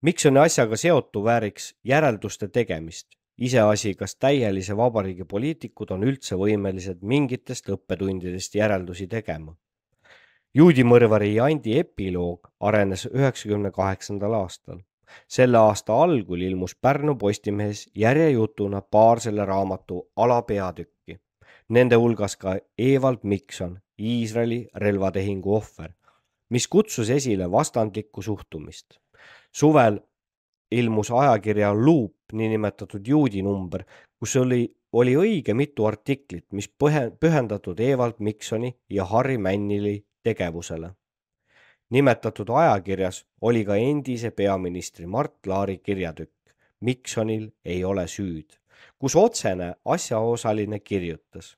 S2: Miksoni asjaga seotu vääriks järelduste tegemist. Iseasi, kas täielise vabariigi poliitikud on üldse võimelised mingitest õppetundidest järeldusi tegema. Juudimõrvari Andi epiloog arenes 1998. aastal. Selle aasta algul ilmus Pärnu Postimehes järjejutuna paar selle raamatu alapeatükki. Nende hulgas ka Evald Mikson, Iisraeli relvatehingu ohver, mis kutsus esile vastandlikku suhtumist. Suvel ilmus ajakirja Loop niinimetatud juudi number, kus oli õige mitu artiklit, mis pühendatud Evald Miksoni ja Harry Mannili tegevusele. Nimetatud ajakirjas oli ka endise peaministri Mart Laari kirjatükk Miksonil ei ole süüd, kus otsene asjaosaline kirjutas.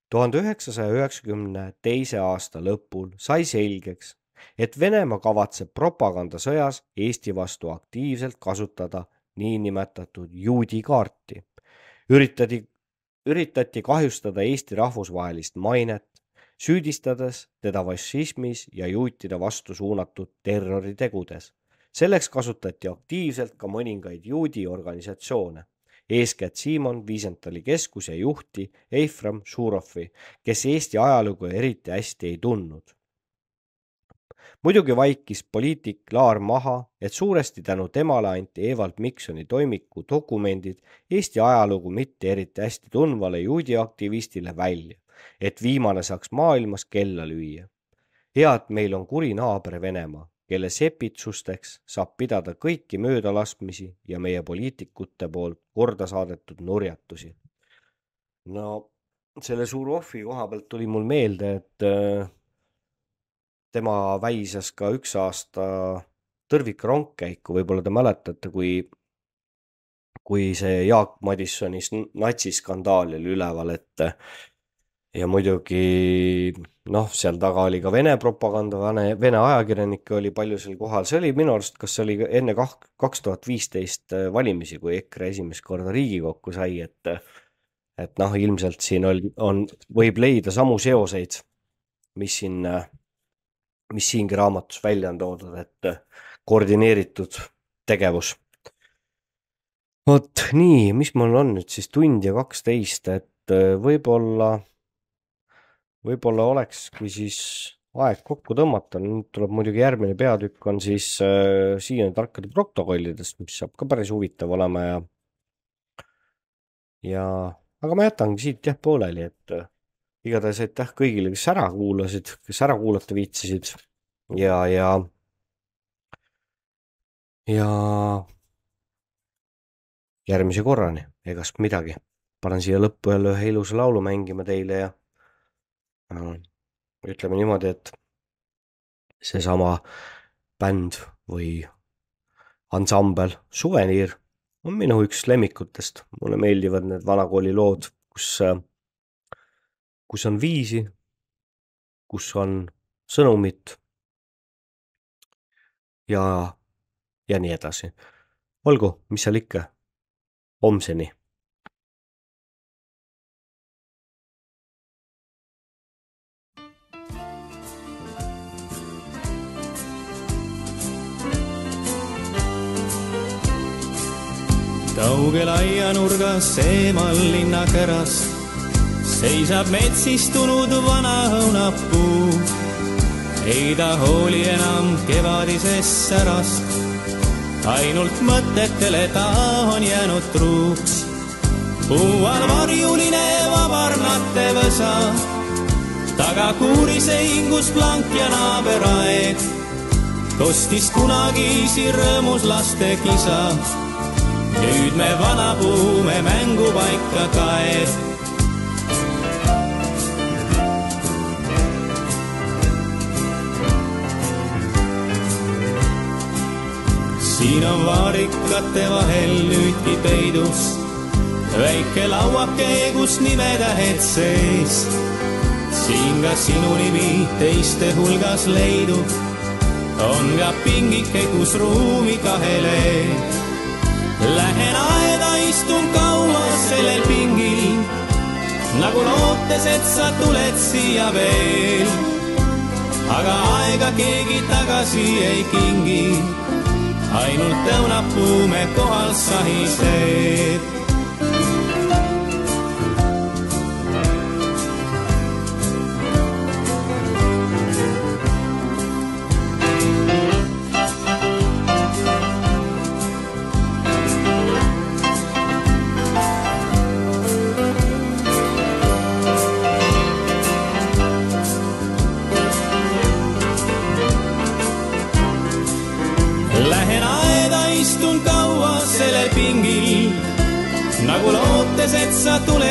S2: 1992. aasta lõpul sai selgeks, et Venemaa kavatseb propagandasõjas Eesti vastu aktiivselt kasutada niinimetatud juudi kaarti. Üritati kahjustada Eesti rahvusvahelist mainet, süüdistades teda fašismis ja juutide vastu suunatud terroritegudes. Selleks kasutati aktiivselt ka mõningaid juudi organisatsioone, eeskätt Simon Wiesenthali keskuse juhti Eifram Šurovi, kes Eesti ajalugu eriti hästi ei tundnud. Muidugi vaikis poliitik Laar maha, et suuresti tänu temale anti Evald Miksoni toimiku dokumendid Eesti ajalugu mitte eriti hästi tundvale juudi aktivistile välja, et viimane saaks maailmas kella lüüa. Hea, et meil on kuri naaber Venemaa, kelle sepitsusteks saab pidada kõiki möödalaskmisi ja meie poliitikute poolt korda saadetud nurjatusi. No selle Šurovi koha pealt tuli mul meelde, et tema väisas ka üks aasta Tõrvik rongkäiku, võib-olla te mäletate, kui see Jaak Madissonis natsiskandaal oli üleval, ja muidugi seal taga oli ka Vene propaganda, Vene ajakirjanikke oli palju seal kohal. See oli minu arust, kas see oli enne 2015 valimisi, kui EKRE esimest korda Riigikokku sai, et ilmselt siin võib leida samu seoseid, mis siingi raamatus välja on toodud, et koordineeritud tegevus. Vot nii, mis mul on nüüd siis 1 ja 12, et võib-olla oleks, kui siis aeg kokku tõmmata. Nüüd tuleb muidugi järgmine peatükk on siis siiani tarkade protokollidest, mis saab ka päris huvitav olema aga ma jätangi siit pooleli, et igatahes aitäh kõigile, kes ära kuulasid, kes ära kuulata viitsisid ja järgmise korrani, egast midagi. Panen siia lõppu jälle ühe ilusa laulu mängima teile ja ütleme niimoodi, et seesama bänd või ansambel Suveniir on minu üks lemmikutest. Mulle meeldivad need vanakooli lood, kus on viisi, kus on sõnumit ja nii edasi. Olgu, mis seal ikka. Homseni.
S3: Kaugel aianurgas eemal linnakerast seisab metsistunud vana õunapuu. Ei ta hooli enam kevadisest särast, ainult mõtetele ta on jäänud truuks. Puu on varjuline vabarnate võsa, taga kuurise hingus plank ja naaberaed. Kostis kunagisi rõõmus laste kisa, nüüd me vanapuume mängupaika kaed. Siin on vaarikate vahel nüüdki peidus väike lauake, kus nimetähed sees. Siin ka sinu nimi teiste hulgas leidub, on ka pingike, kus ruumi kahele. Lähen aeda, istun kaua sellel pingil, nagu lootes, et sa tuled siia veel. Aga aega keegi tagasi ei kingi, ainult õunapuu me kohal sahiseb.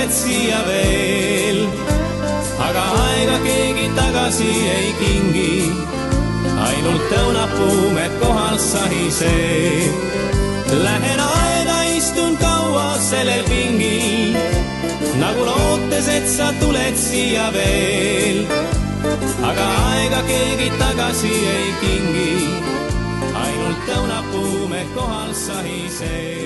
S3: tuled siia veel. Aga aega keegi tagasi ei kingi, ainult õunapuumed kohal sahiseb. Lähen aeda, istun kaua sellel pingil, nagu lootes, et sa tuled siia veel. Aga aega keegi tagasi ei kingi, ainult õunapuumed kohal sahiseb.